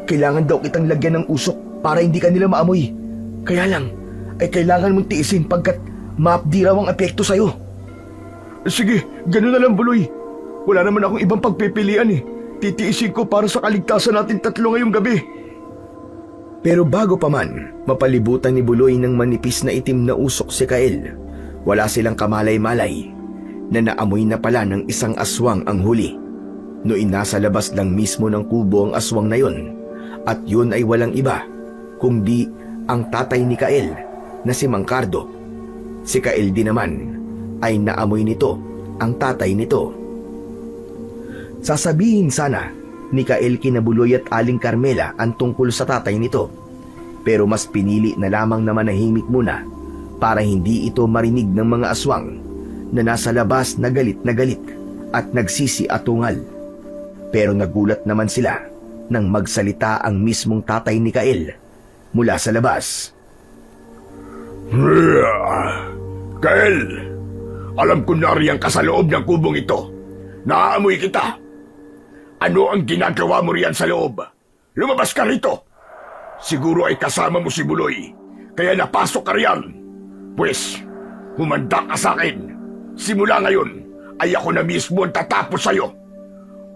Kailangan daw kitang lagyan ng usok para hindi ka nila maamoy. Kaya lang, ay kailangan mong tiisin pagkat maapdi raw ang epekto sa'yo. Sige, gano'n na lang, Buloy. Wala naman akong ibang pagpipilian eh. Titiisin ko para sa kaligtasan natin tatlo ngayong gabi. Pero bago pa man mapalibutan ni Buloy ng manipis na itim na usok si Kael, wala silang kamalay-malay na naamoy na pala ng isang aswang ang huli. Noong nasa labas lang mismo ng kubo ang aswang na yun, at yun ay walang iba kundi ang tatay ni Kael na si Mang Cardo. Si Kael din naman ay naamoy nito ang tatay nito. Sasabihin sana ni Kael kina Buloy at Aling Carmela ang tungkol sa tatay nito, pero mas pinili na lamang na manahimik muna para hindi ito marinig ng mga aswang na nasa labas na galit at nagsisi-atungal. Pero nagulat naman sila nang magsalita ang mismong tatay ni Kael mula sa labas. Kael, alam ko na riyan ka sa loob ng kubong ito. Naaamoy kita. Ano ang ginagawa mo riyan sa loob? Lumabas ka rito. Siguro ay kasama mo si Buloy, kaya napasok ka riyan. Pwes, humanda ka sa akin. Simula ngayon, ay ako na mismo ang tatapos sa'yo.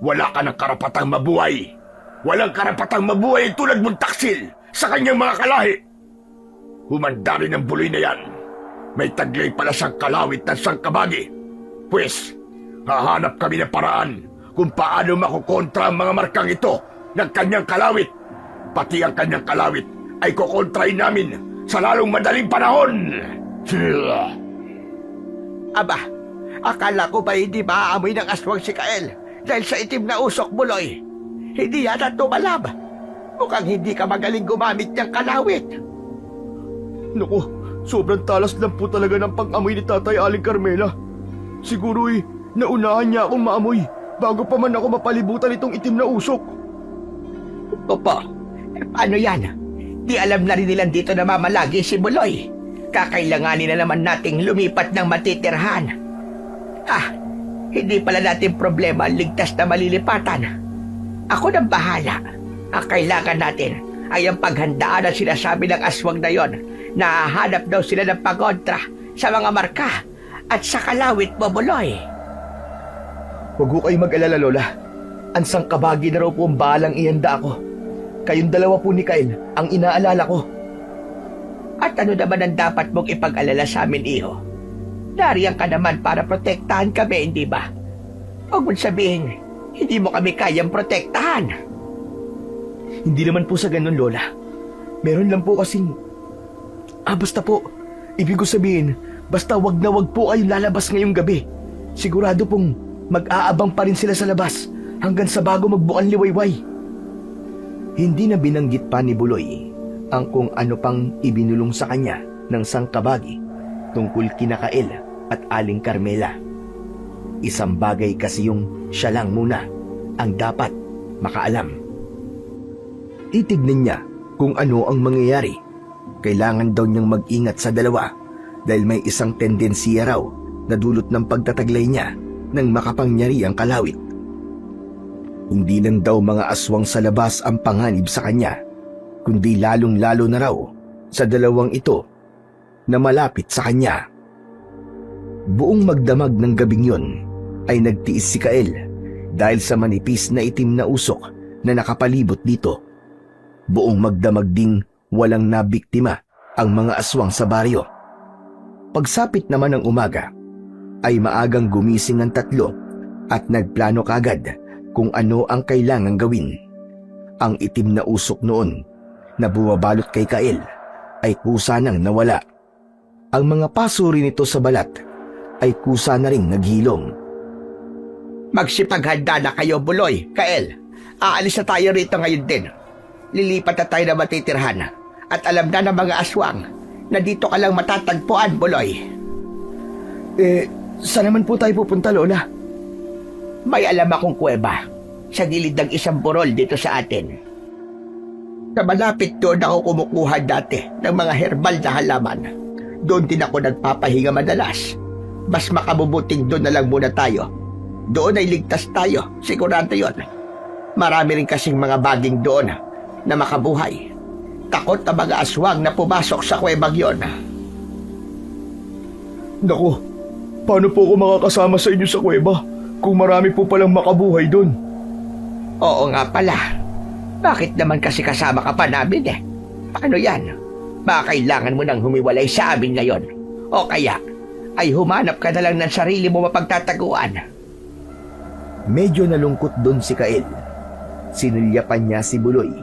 Wala ka ng karapatang mabuhay. Walang karapatang mabuhay tulad mong taksil sa kanyang mga kalahi. Humanda rin ang Buloy na yan. May taglay pala siyang kalawit ng sangkabagi. Pwes, hahanap kami ng paraan kung paano makukontra ang mga markang ito ng kanyang kalawit. Pati ang kanyang kalawit ay kukontrahin namin sa lalong madaling panahon. Aba, akala ko ba hindi maaamoy ng aswang si Kael dahil sa itim na usok, Buloy? Hindi yata tumalab. Mukhang hindi ka magaling gumamit ng kalawit. Naku, sobrang talas lang po talaga ng pang-amoy ni Tatay Aling Carmela. Siguro naunahan niya akong maamoy bago pa man ako mapalibutan itong itim na usok. Opo, paano yan? Di alam na rin nilang dito na mamalagi si Buloy. Kakailanganin na naman nating lumipat ng matitirhan. Hindi pala natin problema ang ligtas na malilipatan. Ako nang bahala. Ang kailangan natin ay ang paghandaan ang sinasabi ng aswang na yon. Nahahanap daw sila ng pagontra sa mga marka at sa kalawit mo, Buloy. Huwag ko kayo mag-alala, Lola. Ang sangkabagi na raw po ang bahalang ihanda ako. Kayong dalawa po ni Kael ang inaalala ko. At ano naman ang dapat mong ipag-alala sa amin, iho? Nariyan ka naman para protektahan kami, hindi ba? Huwag mong sabihin, hindi mo kami kayang protektahan. Hindi naman po sa ganun, Lola. Meron lang po kasing... basta po. Ibig ko sabihin, basta wag na wag po kayong lalabas ngayong gabi. Sigurado pong mag-aabang pa rin sila sa labas hanggang sa bago magbukan liwayway. Hindi na binanggit pa ni Buloy ang kung ano pang ibinulong sa kanya ng sangkabagi tungkol kina Kael at Aling Carmela. Isang bagay kasi yung siya lang muna ang dapat makaalam. Titignan niya kung ano ang mangyayari. Kailangan daw niyang mag-ingat sa dalawa dahil may isang tendensiya raw na dulot ng pagtataglay niya ng makapangyarihang kalawit. Hindi lang daw mga aswang sa labas ang panganib sa kanya, kundi lalong-lalo na raw sa dalawang ito na malapit sa kanya. Buong magdamag ng gabing yon ay nagtiis si Kael dahil sa manipis na itim na usok na nakapalibot dito. Buong magdamag ding walang nabiktima ang mga aswang sa baryo. Pagsapit naman ng umaga, ay maagang gumising ang tatlo at nagplano kagad kung ano ang kailangang gawin. Ang itim na usok noon na bumabalot kay Kael ay kusa nang nawala. Ang mga paso rin nito sa balat ay kusa na ring naghilom. Magsipaghanda na kayo, Buloy, Kael. Aalis na tayo rito ngayon din. Lilipat na tayo na matitirhan. At alam na ng mga aswang na dito ka lang matatagpuan, Buloy. Saan naman po tayo pupunta, Lola? May alam akong kuweba sa gilid ng isang burol dito sa atin. Sa malapit doon ako kumukuha dati ng mga herbal na halaman. Doon din ako nagpapahinga madalas. Mas makabubuting doon na lang muna tayo. Doon ay ligtas tayo, sigurado yon. Marami rin kasing mga baging doon na makabuhay. Takot na mga aswang na pumasok sa kuwebang yon. Naku, paano po ako makakasama sa inyo sa kuweba kung marami po palang makabuhay doon? Oo nga pala. Bakit naman kasi kasama ka pa namin eh? Paano yan? Baka kailangan mo nang humiwalay sa amin ngayon. O kaya, ay humanap ka na lang ng sarili mo mapagtataguan. Medyo nalungkot doon si Kael. Sinulyapan niya si Buloy.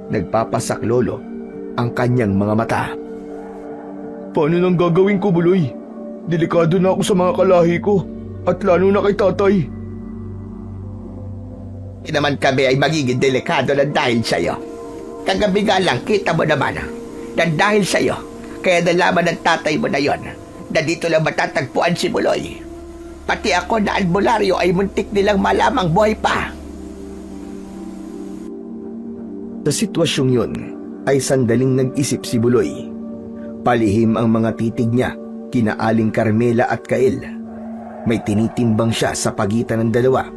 Nagpapasaklolo ang kanyang mga mata. Paano nang gagawin ko, Buloy? Delikado na ako sa mga kalahi ko at lalo na kay tatay. Hindi naman kami ay magiging delikado na dahil sa'yo. Kagabi nga lang, kita mo naman na dahil sa'yo, kaya nalaman ng tatay mo na yon na dito lang matatagpuan si Buloy. Pati ako na albularyo ay muntik nilang malamang buhay pa. Sa sitwasyong yun, ay sandaling nag-isip si Buloy. Palihim ang mga titig niya kina Aling Carmela at Kael. May tinitimbang siya sa pagitan ng dalawa.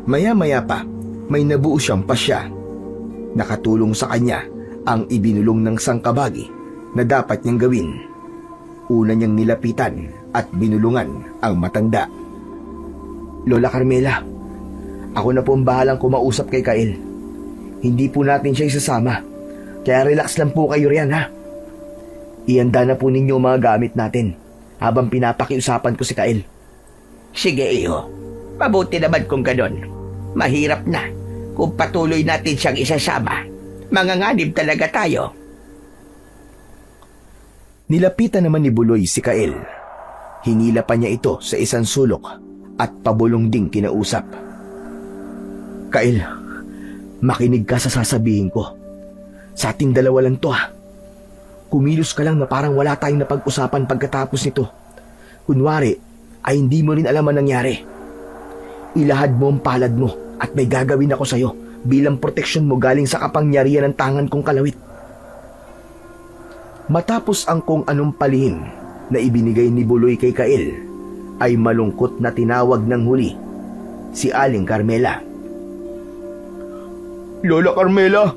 Maya-maya pa, may nabuo siyang pasya. Nakatulong sa kanya ang ibinulong ng sangkabagi na dapat niyang gawin. Una niyang nilapitan at binulungan ang matanda. Lola Carmela, ako na po ang bahalang kumausap kay Kael. Hindi po natin siya isasama. Kaya relax lang po kayo riyan, ha? Ihanda na po ninyo mga gamit natin habang pinapakiusapan ko si Kael. Sige, iho. Mabuti naman kung ganon. Mahirap na kung patuloy natin siyang isasama. Manganganib talaga tayo. Nilapitan naman ni Buloy si Kael. Hinila pa niya ito sa isang sulok at pabulong ding kinausap. Kael, makinig ka sa sasabihin ko. Sa ating dalawa lang to, ha. Kumilos ka lang na parang wala tayong napag-usapan pagkatapos nito. Kunwari, ay hindi mo rin alam ang nangyari. Ilahad mo ang palad mo at may gagawin ako sa'yo bilang proteksyon mo galing sa kapangyarihan ng tangan kong kalawit. Matapos ang kung anong palihim na ibinigay ni Buloy kay Kael, ay malungkot na tinawag ng huli si Aling Carmela. Lola Carmela,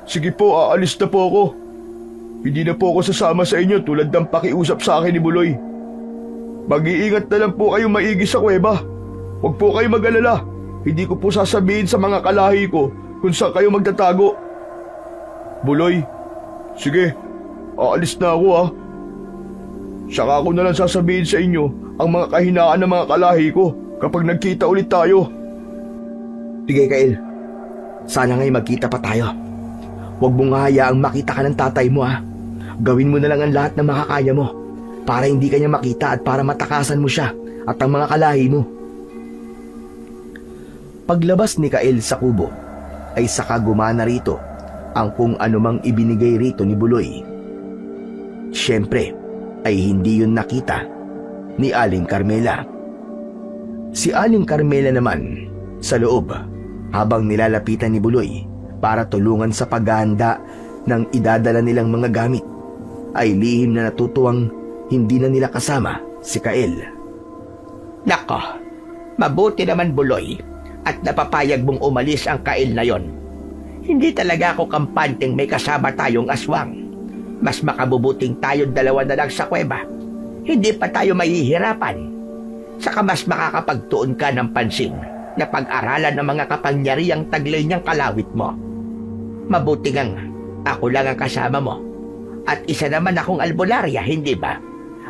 sige po, aalis na po ako. Hindi na po ako sasama sa inyo tulad ng pakiusap sa akin ni Buloy. Mag-iingat na lang po kayo maigi sa kuweba. Huwag po kayo mag-alala. Hindi ko po sasabihin sa mga kalahi ko kung saan kayo magtatago. Buloy, sige, aalis na ako, ha. Saka ako na lang sasabihin sa inyo ang mga kahinaan ng mga kalahi ko kapag nagkita ulit tayo. Sige, Kael. Sana nga'y magkita pa tayo. Huwag mong hayaang makita ka ng tatay mo ha. Gawin mo na lang ang lahat na makakaya mo para hindi kanya makita at para matakasan mo siya at ang mga kalahi mo. Paglabas ni Kael sa kubo, ay saka gumana rito ang kung anumang ibinigay rito ni Buloy. Siyempre, ay hindi yun nakita ni Aling Carmela. Si Aling Carmela naman, sa loob, habang nilalapitan ni Buloy para tulungan sa paghahanda ng idadala nilang mga gamit, ay lihim na natutuwang hindi na nila kasama si Kael. Nako, mabuti naman Buloy at napapayag mong umalis ang Kael na yon. Hindi talaga ako kampanteng may kasama tayong aswang. Mas makabubuting tayong dalawa na lang sa kuweba. Hindi pa tayo mahihirapan. Saka mas makakapagtuon ka ng pansin na pag-aralan ng mga kapangyarihang taglay niyang kalawit mo. Mabuti ngang ako lang ang kasama mo. At isa naman akong albularya, hindi ba?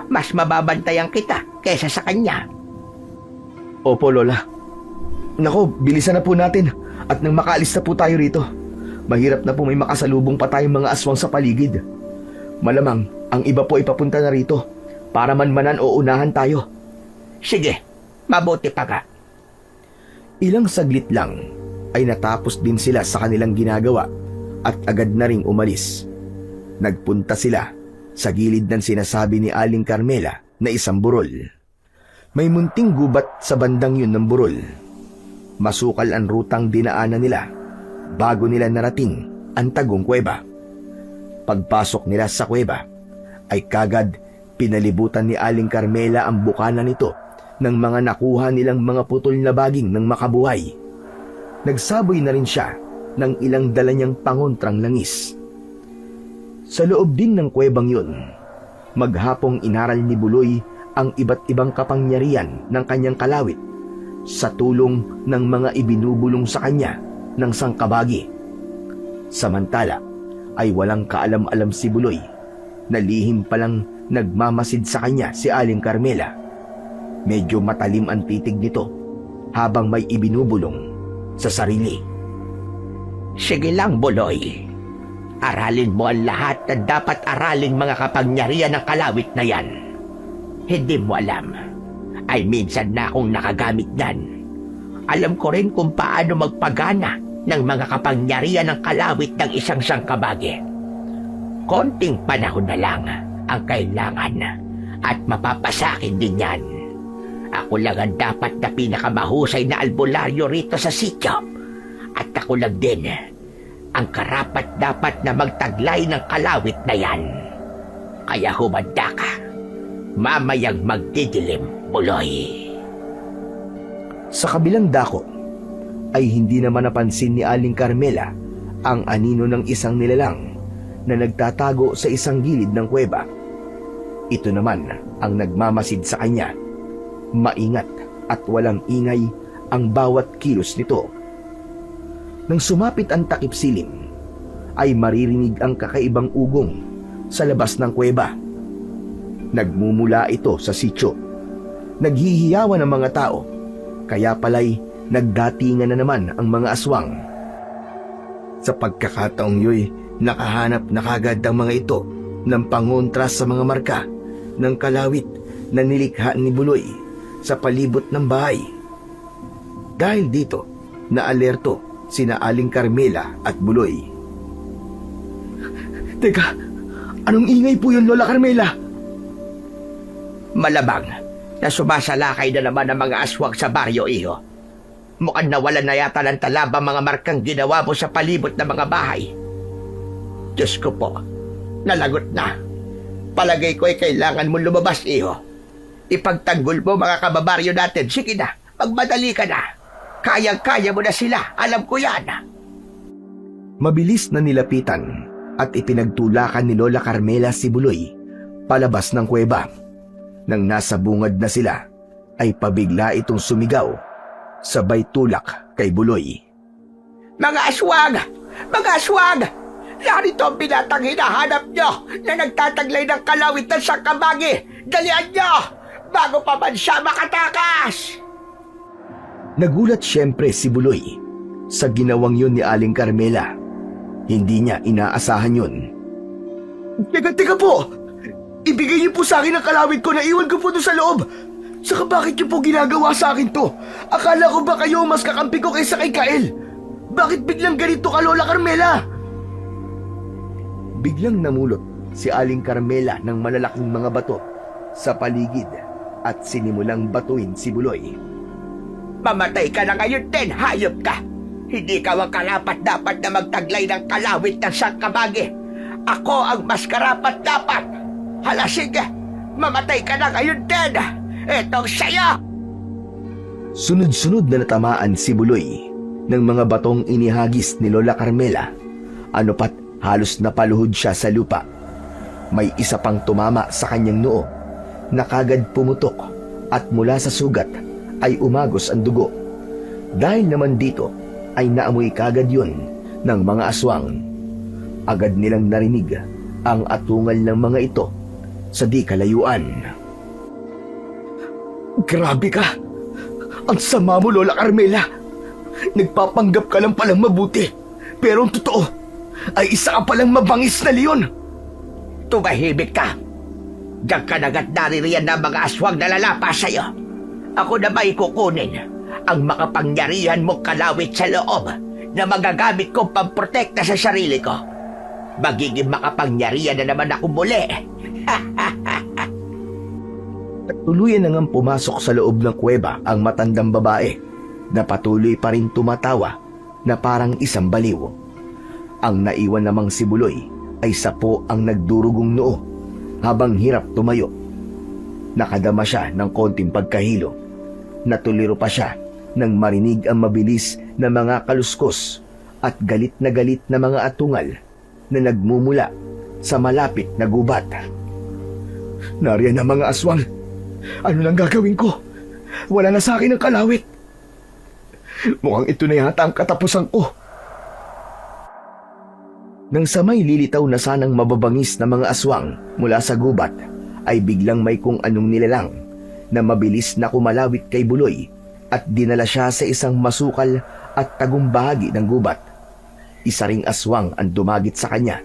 Mas mababantayan kita kaysa sa kanya. Opo, Lola. Nako, bilisan na po natin at nang makaalis na po tayo rito. Mahirap na po may makasalubong pa tayong mga aswang sa paligid. Malamang ang iba po ipapunta na rito para manmanan o unahan tayo. Sige, mabuti pa ka. Ilang saglit lang ay natapos din sila sa kanilang ginagawa at agad na ring umalis. Nagpunta sila sa gilid ng sinasabi ni Aling Carmela na isang burol. May munting gubat sa bandang yun ng burol. Masukal ang rutang dinaanan nila bago nila narating ang tagong kuweba. Pagpasok nila sa kuweba ay kagad pinalibutan ni Aling Carmela ang bukana nito ng mga nakuha nilang mga putol na baging ng makabuhay. Nagsaboy na rin siya ng ilang dala niyang pangontrang langis. Sa loob din ng kuwebang yun, maghapong inaral ni Buloy ang iba't ibang kapangyarihan ng kanyang kalawit sa tulong ng mga ibinubulong sa kanya ng sangkabagi. Samantala ay walang kaalam-alam si Buloy na lihim palang nagmamasid sa kanya si Aling Carmela. Medyo matalim ang titig nito habang may ibinubulong sa sarili. Sige lang, Buloy. Aralin mo ang lahat na dapat araling mga kapangyarihan ng kalawit na yan. Hindi mo alam. Ay minsan na akong nakagamit yan. Alam ko rin kung paano magpagana ng mga kapangyarihan ng kalawit ng isang sangkabagi. Konting panahon na lang ang kailangan at mapapasakin din yan. Ako lang ang dapat na pinakamahusay na albularyo rito sa sityo. At ako lang din ang karapat-dapat na magtaglay ng kalawit na yan. Kaya humanda ka. Mamayang magdidilim, Buloy. Sa kabilang dako, ay hindi naman napansin ni Aling Carmela ang anino ng isang nilalang na nagtatago sa isang gilid ng kuweba. Ito naman ang nagmamasid sa kanya. Maingat at walang ingay ang bawat kilos nito. Nang sumapit ang takip silim, ay maririnig ang kakaibang ugong sa labas ng kuweba. Nagmumula ito sa sityo. Naghihiyawan ang mga tao, kaya pala'y nagdatingan na naman ang mga aswang. Sa pagkakataong yo'y nakahanap na kagad ang mga ito ng pangontra sa mga marka ng kalawit na nilikha ni Buloy sa palibot ng bahay. Dahil dito, naalerto sina Aling Carmela at Buloy. Teka, anong ingay po yun, Lola Carmela? Malamang na sumasalakay na naman ang mga aswang sa baryo, iho. Mukhang nawalan na yata ng talaba mga markang ginawa mo sa palibot ng mga bahay. Diyos ko po, nalagot na. Palagay ko ay kailangan mo lumabas, iho. Ipagtanggol mo mga kababaryo natin. Sige na, magmadali ka na. Kayang-kaya mo na sila, alam ko yan. Mabilis na nilapitan at ipinagtulakan ni Lola Carmela si Buloy palabas ng kuweba. Nang nasa bungad na sila, ay pabigla itong sumigaw, sabay tulak kay Buloy. Mga aswang! Mga aswang! Narito ang binatang hinahanap nyo na nagtataglay ng kalawit ng sangkabagi! Dalian nyo! Bago pa man siya makatakas! Nagulat siyempre si Buloy sa ginawang yun ni Aling Carmela. Hindi niya inaasahan yun. Teka po! Ibigay niyo po sa akin ang kalawit ko na iwan ko po doon sa loob. Saka bakit niyo po ginagawa sa akin to? Akala ko ba kayo mas kakampi ko kaysa kay Kael? Bakit biglang ganito ka, Lola Carmela? Biglang namulot si Aling Carmela ng malalaking mga bato sa paligid at sinimulang batuin si Buloy. Mamatay ka na ngayon din, hayop ka! Hindi ka ang karapat-dapat na magtaglay ng kalawit ng sangkabagi. Ako ang mas karapat-dapat. Hala, sige, mamatay ka na ngayon din. Etong saya! Sunod-sunod na natamaan si Buloy ng mga batong inihagis ni Lola Carmela. Ano pat halos napaluhod siya sa lupa. May isa pang tumama sa kanyang noo na kagad pumutok at mula sa sugat ay umagos ang dugo. Dahil naman dito ay naamoy kagad yun ng mga aswang. Agad nilang narinig ang atungal ng mga ito sa di kalayuan. Grabe ka! Ang sama mo, Lola Carmela! Nagpapanggap ka lang palang mabuti. Pero ang totoo ay isa ka palang mabangis na leon. Tumahimik ka! Diyan ka nagat naririyan ng mga aswang na lalapas sa'yo. Ako na may kukunin ang makapangyarihan mong kalawit sa loob na magagamit kong pamprotekta sa sarili ko. Magiging makapangyarihan na naman ako muli. Tuluyan na ngang pumasok sa loob ng kuweba ang matandang babae na patuloy pa rin tumatawa na parang isang baliw. Ang naiwan namang si Buloy ay sapo ang nagdurugong noo habang hirap tumayo. Nakadama siya ng konting pagkahilo. Natuliro pa siya nang marinig ang mabilis na mga kaluskos at galit na mga atungal na nagmumula sa malapit na gubat. Nariyan ang mga aswang. Ano nang gagawin ko? Wala na sa akin ang kalawit. Mukhang ito na yata ang katapusan ko. Nang sa may lilitaw na sanang mababangis na mga aswang mula sa gubat, ay biglang may kung anong nilalang na mabilis na kumalawit kay Buloy at dinala siya sa isang masukal at tagong bahagi ng gubat. Isa ring aswang ang dumagit sa kanya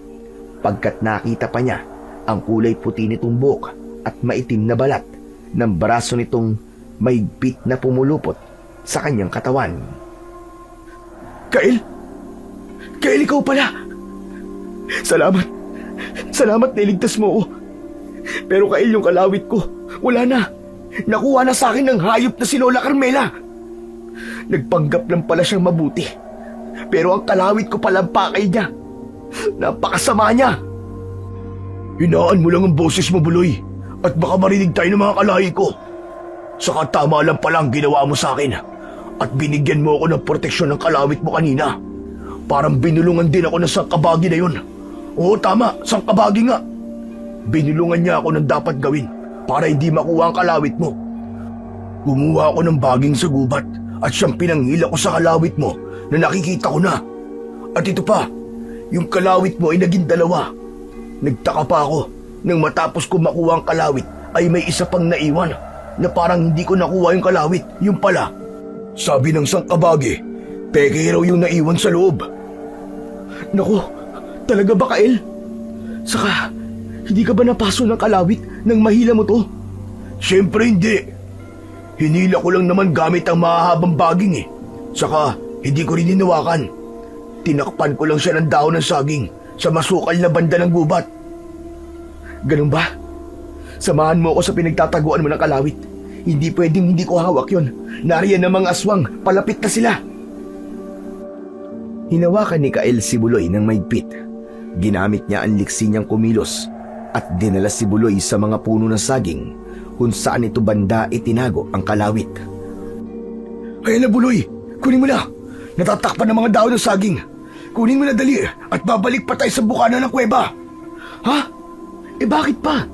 pagkat nakita pa niya ang kulay puti nitong buhok at maitim na balat ng braso nitong may higpit na pumulupot sa kanyang katawan. Kael! Kael, ikaw pala! Salamat! Salamat na iligtas mo ako. Pero Kael, yung kalawit ko, wala na. Nakuha na sa akin ng hayop na si Lola Carmela. Nagpanggap lang pala siyang mabuti. Pero ang kalawit ko palang pakay niya. Napakasama niya. Hinaan mo lang ang boses mo, Buloy. At baka marinig tayo ng mga kalahi ko. Saka tama lang pala ang ginawa mo sa akin. At binigyan mo ako ng proteksyon ng kalawit mo kanina. Parang binulungan din ako ng sangkabagi na yun. Oo, tama, sangkabagi nga. Binulungan niya ako ng dapat gawin para hindi makuha ang kalawit mo. Gumawa ako ng baging sa gubat at siyang pinanghila ko sa kalawit mo na nakikita ko na. At ito pa, yung kalawit mo ay naging dalawa. Nagtaka pa ako nang matapos ko makuha ang kalawit ay may isa pang naiwan na parang hindi ko nakuha yung kalawit. Yung pala, sabi ng sangkabagi, peke raw yung naiwan sa loob. Naku, talaga ba, Kael? Saka, hindi ka ba napaso ng kalawit nang mahila mo to? Siyempre hindi. Hinila ko lang naman gamit ang mahahabang baging eh. Saka, hindi ko rin hinawakan. Tinakpan ko lang siya ng dahon ng saging sa masukal na banda ng gubat. Ganun ba? Samahan mo ako sa pinagtataguan mo ng kalawit. Hindi pwedeng hindi ko hawak yon. Nariyan ang mga aswang, palapit na sila. Hinawakan ni Kael si Buloy ng mahigpit. Ginamit niya ang liksi niyang kumilos at dinala si Buloy sa mga puno ng saging kung saan ito banda itinago ang kalawit. Ayan na, Buloy! Kunin mo na! Natatakpan ng mga dahon ng saging. Kunin mo na dali at babalik pa tayo sa bukana ng kuweba. Ha? Eh bakit pa?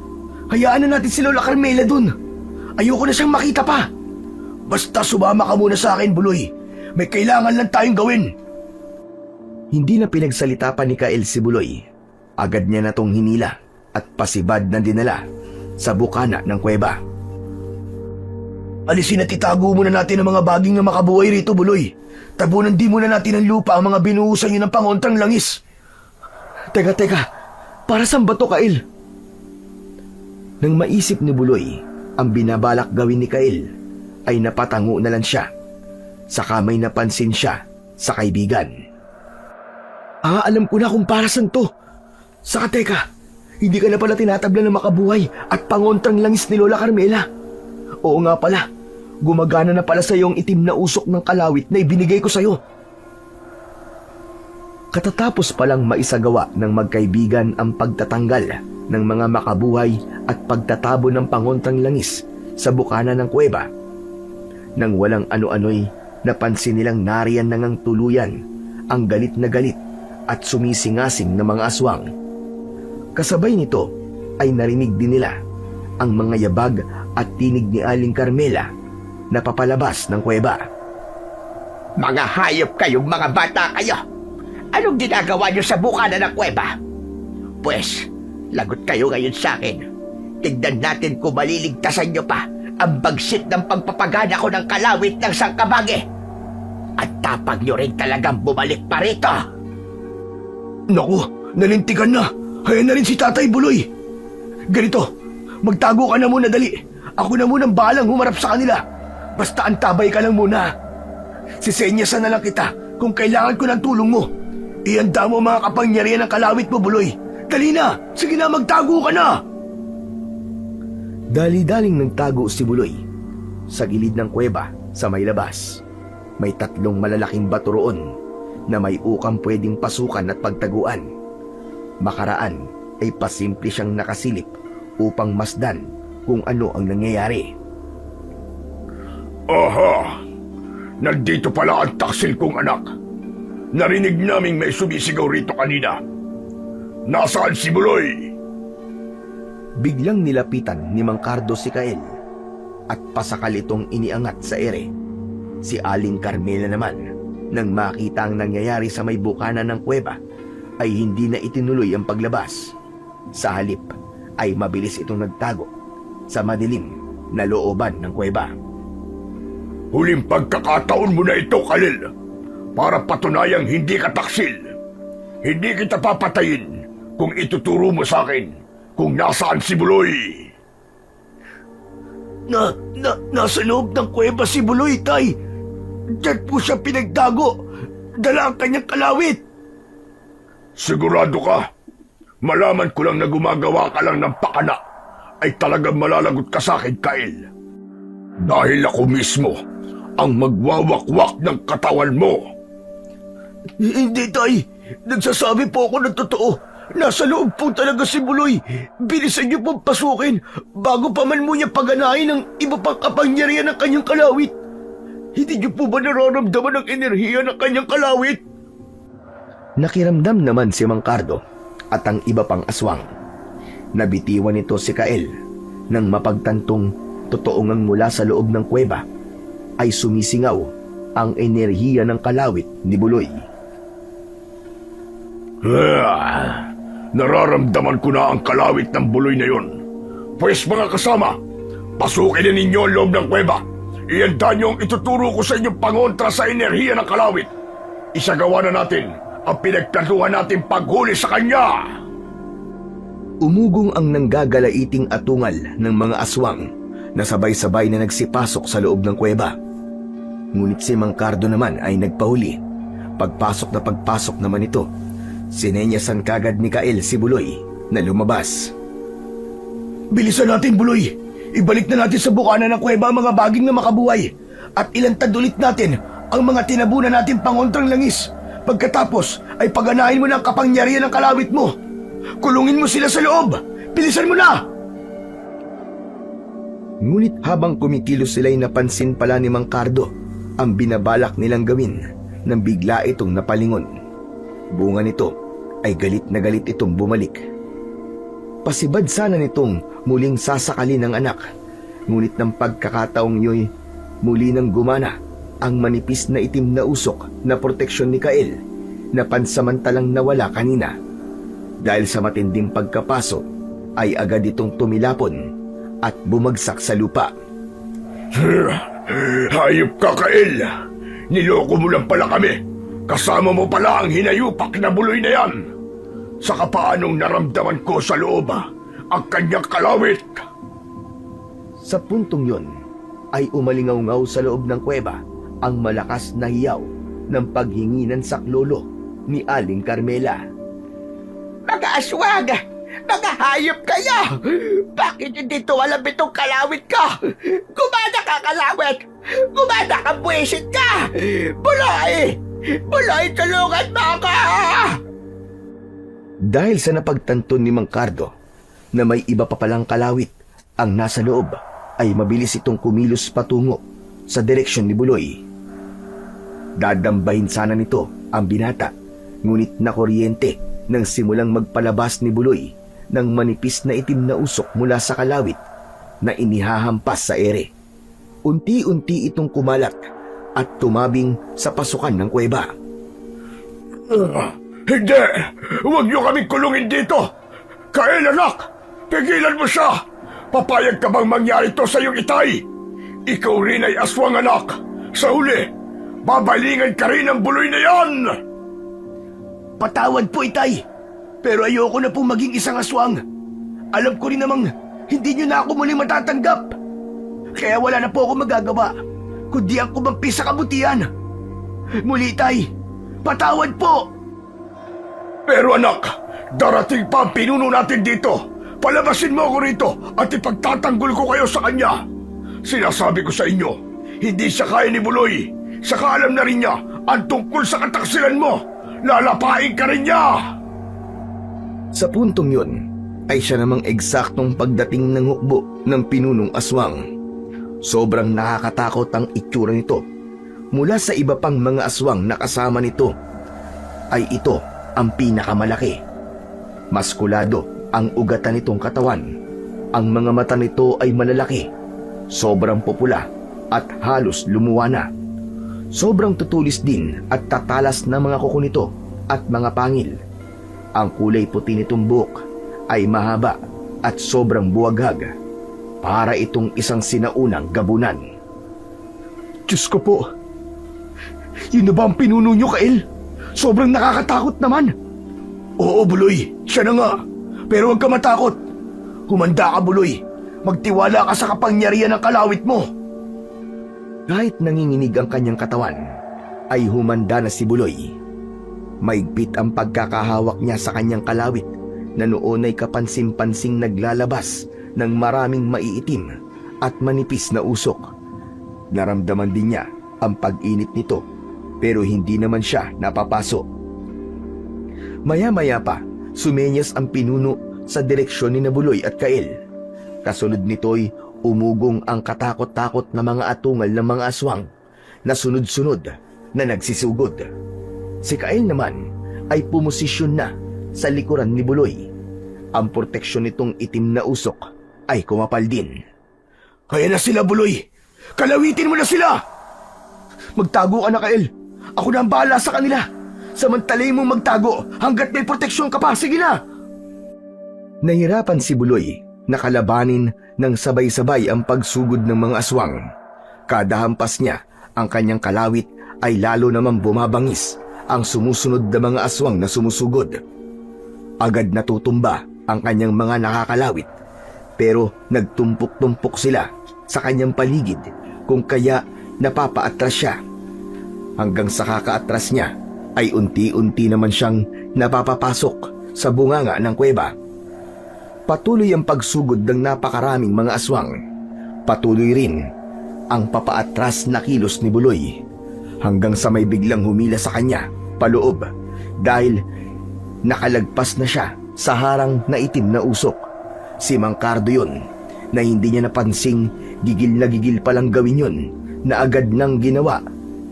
Hayaan na natin si Lola Carmela dun. Ayoko na siyang makita pa. Basta sumama ka muna sa akin, Buloy. May kailangan lang tayong gawin. Hindi na pinagsalita pa ni Kael si Buloy. Agad niya na tong hinila at pasibad na dinala sa bukana ng kuweba. Alisin at itago muna natin ang mga baging na makabuhay rito, Buloy. Tabunan din muna natin ng lupa ang mga binuhusan niyo ng pangontrang langis. Teka. Para saan ba to, Kael? Nang maisip ni Buloy ang binabalak gawin ni Kael, ay napatango na lang siya. Saka may napansin siya sa kaibigan. Alam ko na kung para saan to. Saka teka, hindi ka na pala tinatabla ng makabuhay at pangontrang langis ni Lola Carmela. Oo nga pala, gumagana na pala sa iyo ang itim na usok ng kalawit na ibinigay ko sa'yo. Katatapos palang maisagawa ng magkaibigan ang pagtatanggal ng mga makabuhay at pagtatabo ng pangontrang langis sa bukana ng kuweba, nang walang ano-ano'y napansin nilang nariyan na ngang tuluyan ang galit na galit at sumisingasing na mga aswang. Kasabay nito ay narinig din nila ang mga yabag at tinig ni Aling Carmela na papalabas ng kuweba. Mga hayop kayong mga bata kayo! Anong ginagawa niyo sa bukana ng kuweba? Pues, lagot kayo ngayon sa akin. Tignan natin kung maliligtasan niyo pa ang bagsit ng pagpapagana ko ng kalawit ng sangkabagi. At tapag niyo rin talagang bumalik pa rito. Naku, nalintikan na. Hayaan na rin si Tatay Buloy. Ganito, magtago ka na muna dali. Ako na munang bahalang humarap sa kanila. Basta antabay ka lang muna. Sisenyasan na lang kita kung kailangan ko ng tulong mo. Ihanda mo mga kapangyarihan ng kalawit mo, Buloy. Dali na! Sige na, magtago ka na! Dali-daling nagtago si Buloy sa gilid ng kuweba sa may labas. May 3 malalaking bato roon na may ukang pwedeng pasukan at pagtaguan. Makaraan ay pasimple siyang nakasilip upang masdan kung ano ang nangyayari. Aha! Nandito pala ang taksil kong anak. Narinig naming may sumisigaw rito kanina. Nasaan si Buloy? Biglang nilapitan ni Mang Cardo si Kael at pasakal itong iniangat sa ere. Si Aling Carmela naman, nang makita ang nangyayari sa may bukana ng kuweba, ay hindi na itinuloy ang paglabas. Sa halip ay mabilis itong nagtago sa madilim na looban ng kuweba. Huling pagkakataon mo na ito, Kalil, para patunayang hindi ka taksil. Hindi kita papatayin kung ituturo mo sa akin kung nasaan si Buloy. Nasa loob ng kuweba si Buloy, Tay. Diyan po siya pinagtago. Dala ang kanyang kalawit. Sigurado ka? Malaman ko lang na gumagawa ka lang ng pakana ay talagang malalagot ka sa akin, Kael. Dahil ako mismo ang magwawakwak ng katawan mo. Hindi, Tay. Nagsasabi po ako ng totoo. Nasa loob po talaga si Buloy. Bilisan niyo pong pasukin bago pa man mo niya paganahin ng iba pang kapangyarihan ng kanyang kalawit. Hindi niyo po ba nararamdaman ang enerhiya ng kanyang kalawit? Nakiramdam naman si Mang Cardo at ang iba pang aswang. Nabitiwan nito si Kael nang mapagtantong totoo ngang mula sa loob ng kuweba ay sumisingaw ang enerhiya ng kalawit ni Buloy. Nararamdaman ko na ang kalawit ng Buloy na yon. Pues mga kasama, pasukin na ninyo ang loob ng kuweba. Ihanda niyo ang ituturo ko sa inyong pangontra sa enerhiya ng kalawit. Isagawa na natin ang pinagplanuhan natin paghuli sa kanya. Umugong ang nanggagalaiting atungal ng mga aswang na sabay-sabay na nagsipasok sa loob ng kuweba. Ngunit si Mang Cardo naman ay nagpahuli. Pagpasok naman ito, sinenyasan kagad ni Kael si Buloy na lumabas. Bilisan natin, Buloy. Ibalik na natin sa bukana ng kuweba ang mga baging na makabuhay. At ilantad ulit natin ang mga tinabunan natin pangontrang langis. Pagkatapos ay paganahin mo ng kapangyarihan ng kalawit mo. Kulungin mo sila sa loob. Bilisan mo na! Ngunit habang kumikilos sila'y napansin pala ni Mang Cardo ang binabalak nilang gawin nang bigla itong napalingon. Bunga nito ay galit na galit itong bumalik. Pasibad sana nitong muling sasakalin ng anak, ngunit ng pagkakataong yo'y muli nang gumana ang manipis na itim na usok na proteksyon ni Kael na pansamantalang nawala kanina. Dahil sa matinding pagkapaso ay agad itong tumilapon at bumagsak sa lupa. Hayop ka, Kael! Niloko mo lang pala kami. Kasama mo pala ang hinayupak na Buloy na yan. Saka paanong naramdaman ko sa loob ang kanyang kalawit? Sa puntong yun ay umalingaw-ngaw sa loob ng kuweba ang malakas na hiyaw ng paghingi ng saklolo ni Aling Carmela. Mga aswang! Mga hayop kayo! Bakit hindi tumalab itong kalawit ko? Gumana ka, kalawit! Gumana ka, buwisit ka! Buloy! Buloy, tulungan mo ako! Dahil sa napagtanto ni Mang Cardo na may iba pa palang kalawit ang nasa loob, ay mabilis itong kumilos patungo sa direksyon ni Buloy. Dadambahin sana nito ang binata, ngunit nakuryente nang simulang magpalabas ni Buloy ng manipis na itim na usok mula sa kalawit na inihahampas sa ere. Unti-unti itong kumalat at tumabing sa pasukan ng kuweba. Hindi! Huwag niyo kaming kulungin dito! Kael, anak! Pigilan mo siya! Papayag ka bang mangyari to sa iyong itay? Ikaw rin ay aswang, anak! Sa huli, babalingan ka rin ng Buloy na yan! Patawad po, Itay. Pero ayoko na pong maging isang aswang. Alam ko rin namang hindi nyo na ako muli matatanggap. Kaya wala na po ako magagawa, kundi ang kumampi sa kabutihan. Muli, Itay, patawad po! Pero anak, darating pa ang pinuno natin dito. Palabasin mo ako rito at ipagtatanggol ko kayo sa kanya. Sinasabi ko sa inyo, hindi siya kaya ni Buloy. Saka alam na rin niya ang tungkol sa kataksilan mo. Lalapain ka rin niya! Sa puntong yun, ay siya namang eksaktong pagdating ng hukbo ng pinunong aswang. Sobrang nakakatakot ang itsura nito. Mula sa iba pang mga aswang na kasama nito, ay ito ang pinakamalaki. Maskulado ang ugatan nitong katawan. Ang mga mata nito ay malalaki, sobrang pupula at halos lumuwa na. Sobrang tutulis din at tatalas ng mga kuko nito at mga pangil. Ang kulay puti nitong buhok ay mahaba at sobrang buwaghag. Para itong isang sinaunang gabunan. Diyos ko po, yun na ba ang pinuno nyo, Kael? Sobrang nakakatakot naman. Oo, Buloy, siya na nga. Pero huwag ka matakot. Humanda ka, Buloy. Magtiwala ka sa kapangyarihan ng kalawit mo. Kahit nanginginig ang kanyang katawan, ay humanda na si Buloy. Maigpit ang pagkakahawak niya sa kanyang kalawit na noon ay kapansin-pansing naglalabas ng maraming maiitim at manipis na usok. Naramdaman din niya ang pag-init nito, pero hindi naman siya napapaso. Maya-maya pa, sumenyas ang pinuno sa direksyon ni Buloy at Kael. Kasunod nito'y umugong ang katakot-takot na mga atungal ng mga aswang na sunod-sunod na nagsisigod. Si Kael naman ay pumosisyon na sa likuran ni Buloy. Ang proteksyon nitong itim na usok ay kumapal din. Kaya na sila, Buloy. Kalawitin mo na sila. Magtago ka na, Kael. Ako na ang bahala sa kanila. Samantalay mong magtago hanggat may proteksyon ka pa. Sige na. Nahirapan si Buloy na kalabanin ng sabay-sabay ang pagsugod ng mga aswang. Kada hampas niya, ang kanyang kalawit ay lalo namang bumabangis ang sumusunod na mga aswang na sumusugod. Agad natutumba ang kanyang mga nakakalawit, pero nagtumpok-tumpok sila sa kanyang paligid kung kaya napapaatras siya. Hanggang sa kakaatras niya ay unti-unti naman siyang napapapasok sa bunganga ng kuweba. Patuloy ang pagsugod ng napakaraming mga aswang. Patuloy rin ang papaatras na kilos ni Buloy hanggang sa may biglang humila sa kanya paloob dahil nakalagpas na siya sa harang na itim na usok. Si Mang Cardo yun na hindi niya napansing gigil na gigil palang gawin yun na agad nang ginawa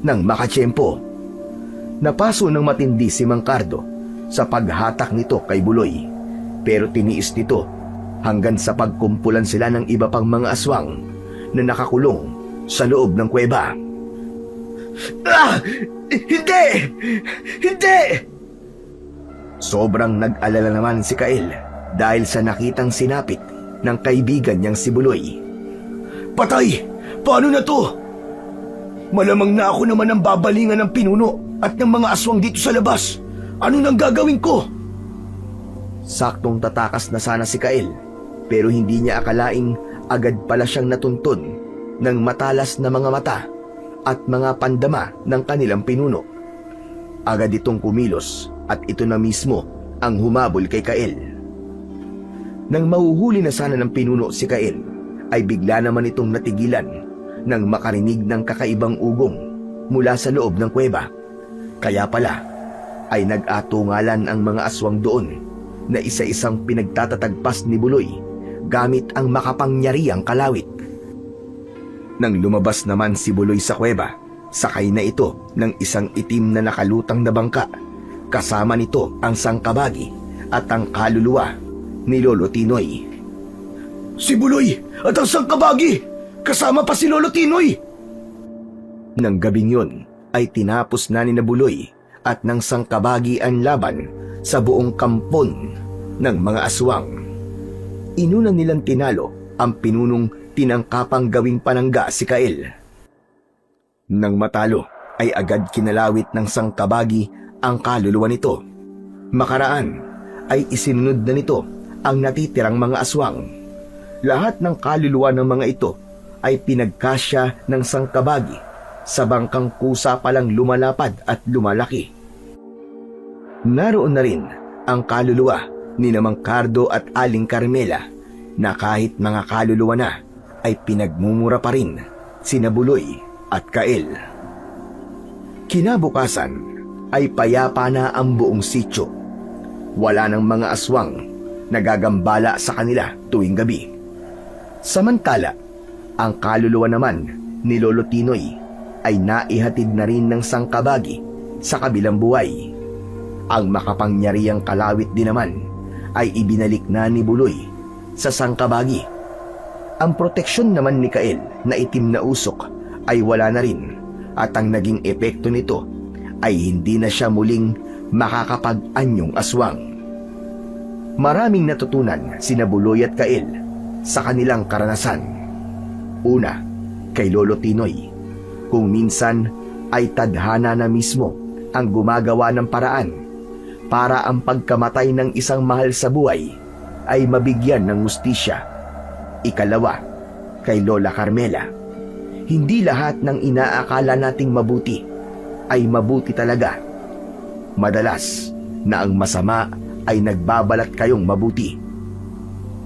ng makatsyempo. Napaso ng matindi si Mang Cardo sa paghatak nito kay Buloy, pero tiniis nito hanggang sa pagkumpulan sila ng iba pang mga aswang na nakakulong sa loob ng kuweba. Ah! Hindi! Hindi! Sobrang nag-alala naman si Kael dahil sa nakitang sinapit ng kaibigan niyang si Buloy. Patay! Paano na to? Malamang na ako naman ang babalingan ng pinuno at ng mga aswang dito sa labas. Ano nang gagawin ko? Saktong tatakas na sana si Kael, pero hindi niya akalaing agad pala siyang natuntun ng matalas na mga mata at mga pandama ng kanilang pinuno. Agad itong kumilos at ito na mismo ang humabol kay Kael. Nang mahuhuli na sana ng pinuno si Kael, ay bigla naman itong natigilan nang makarinig ng kakaibang ugong mula sa loob ng kuweba. Kaya pala ay nag-atungalan ang mga aswang doon na isa-isang pinagtatatagpas ni Buloy gamit ang makapangyarihang kalawit. Nang lumabas naman si Buloy sa kuweba, sakay na ito ng isang itim na nakalutang na bangka. Kasama nito ang sangkabagi at ang kaluluwa ni Lolo Tinoy. Si Buloy at ang sangkabagi! Kasama pa si Lolo Tinoy! Nang gabing yun ay tinapos na ni Buloy at ng sangkabagi ang laban sa buong kampon ng mga aswang. Inuna nilang tinalo ang pinunong tinangkapang gawing panangga si Kael. Nang matalo ay agad kinalawit ng sangkabagi ang kaluluwa nito. Makaraan ay isinunod na nito ang natitirang mga aswang. Lahat ng kaluluwa ng mga ito ay pinagkasya ng sangkabagi sa bangkang kusa palang lumalapad at lumalaki. Naroon na rin ang kaluluwa ni Mang Cardo at Aling Carmela na kahit mga kaluluwa na ay pinagmumura pa rin sina Buloy at Kael. Kinabukasan ay payapa na ang buong sityo. Wala ng mga aswang nagagambala sa kanila tuwing gabi. Samantala, ang kaluluwa naman ni Lolo Tinoy ay naihatid na rin ng sangkabagi sa kabilang buhay. Ang makapangyarihang kalawit din naman ay ibinalik na ni Buloy sa sangkabagi. Ang proteksyon naman ni Kael na itim na usok ay wala na rin at ang naging epekto nito ay hindi na siya muling makakapag-anyong aswang. Maraming natutunan sina Buloy at Kael sa kanilang karanasan. Una, kay Lolo Tinoy, kung minsan ay tadhana na mismo ang gumagawa ng paraan para ang pagkamatay ng isang mahal sa buhay ay mabigyan ng hustisya. Ikalawa, kay Lola Carmela, hindi lahat ng inaakala nating mabuti ay mabuti talaga. Madalas na ang masama ay nagbabalat kayong mabuti.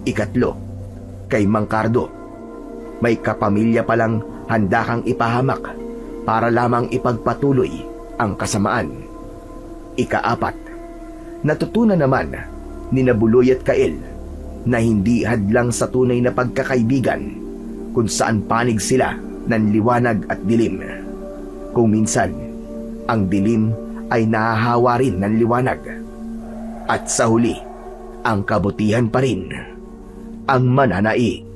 Ikatlo, kay Mang Cardo, may kapamilya palang handa kang ipahamak para lamang ipagpatuloy ang kasamaan. Ikaapat, natutunan naman ni Buloy at Kael na hindi hadlang sa tunay na pagkakaibigan kung saan panig sila ng liwanag at dilim. Kung minsan, ang dilim ay nahahawa rin ng liwanag. At sa huli, ang kabutihan pa rin ang mananaig.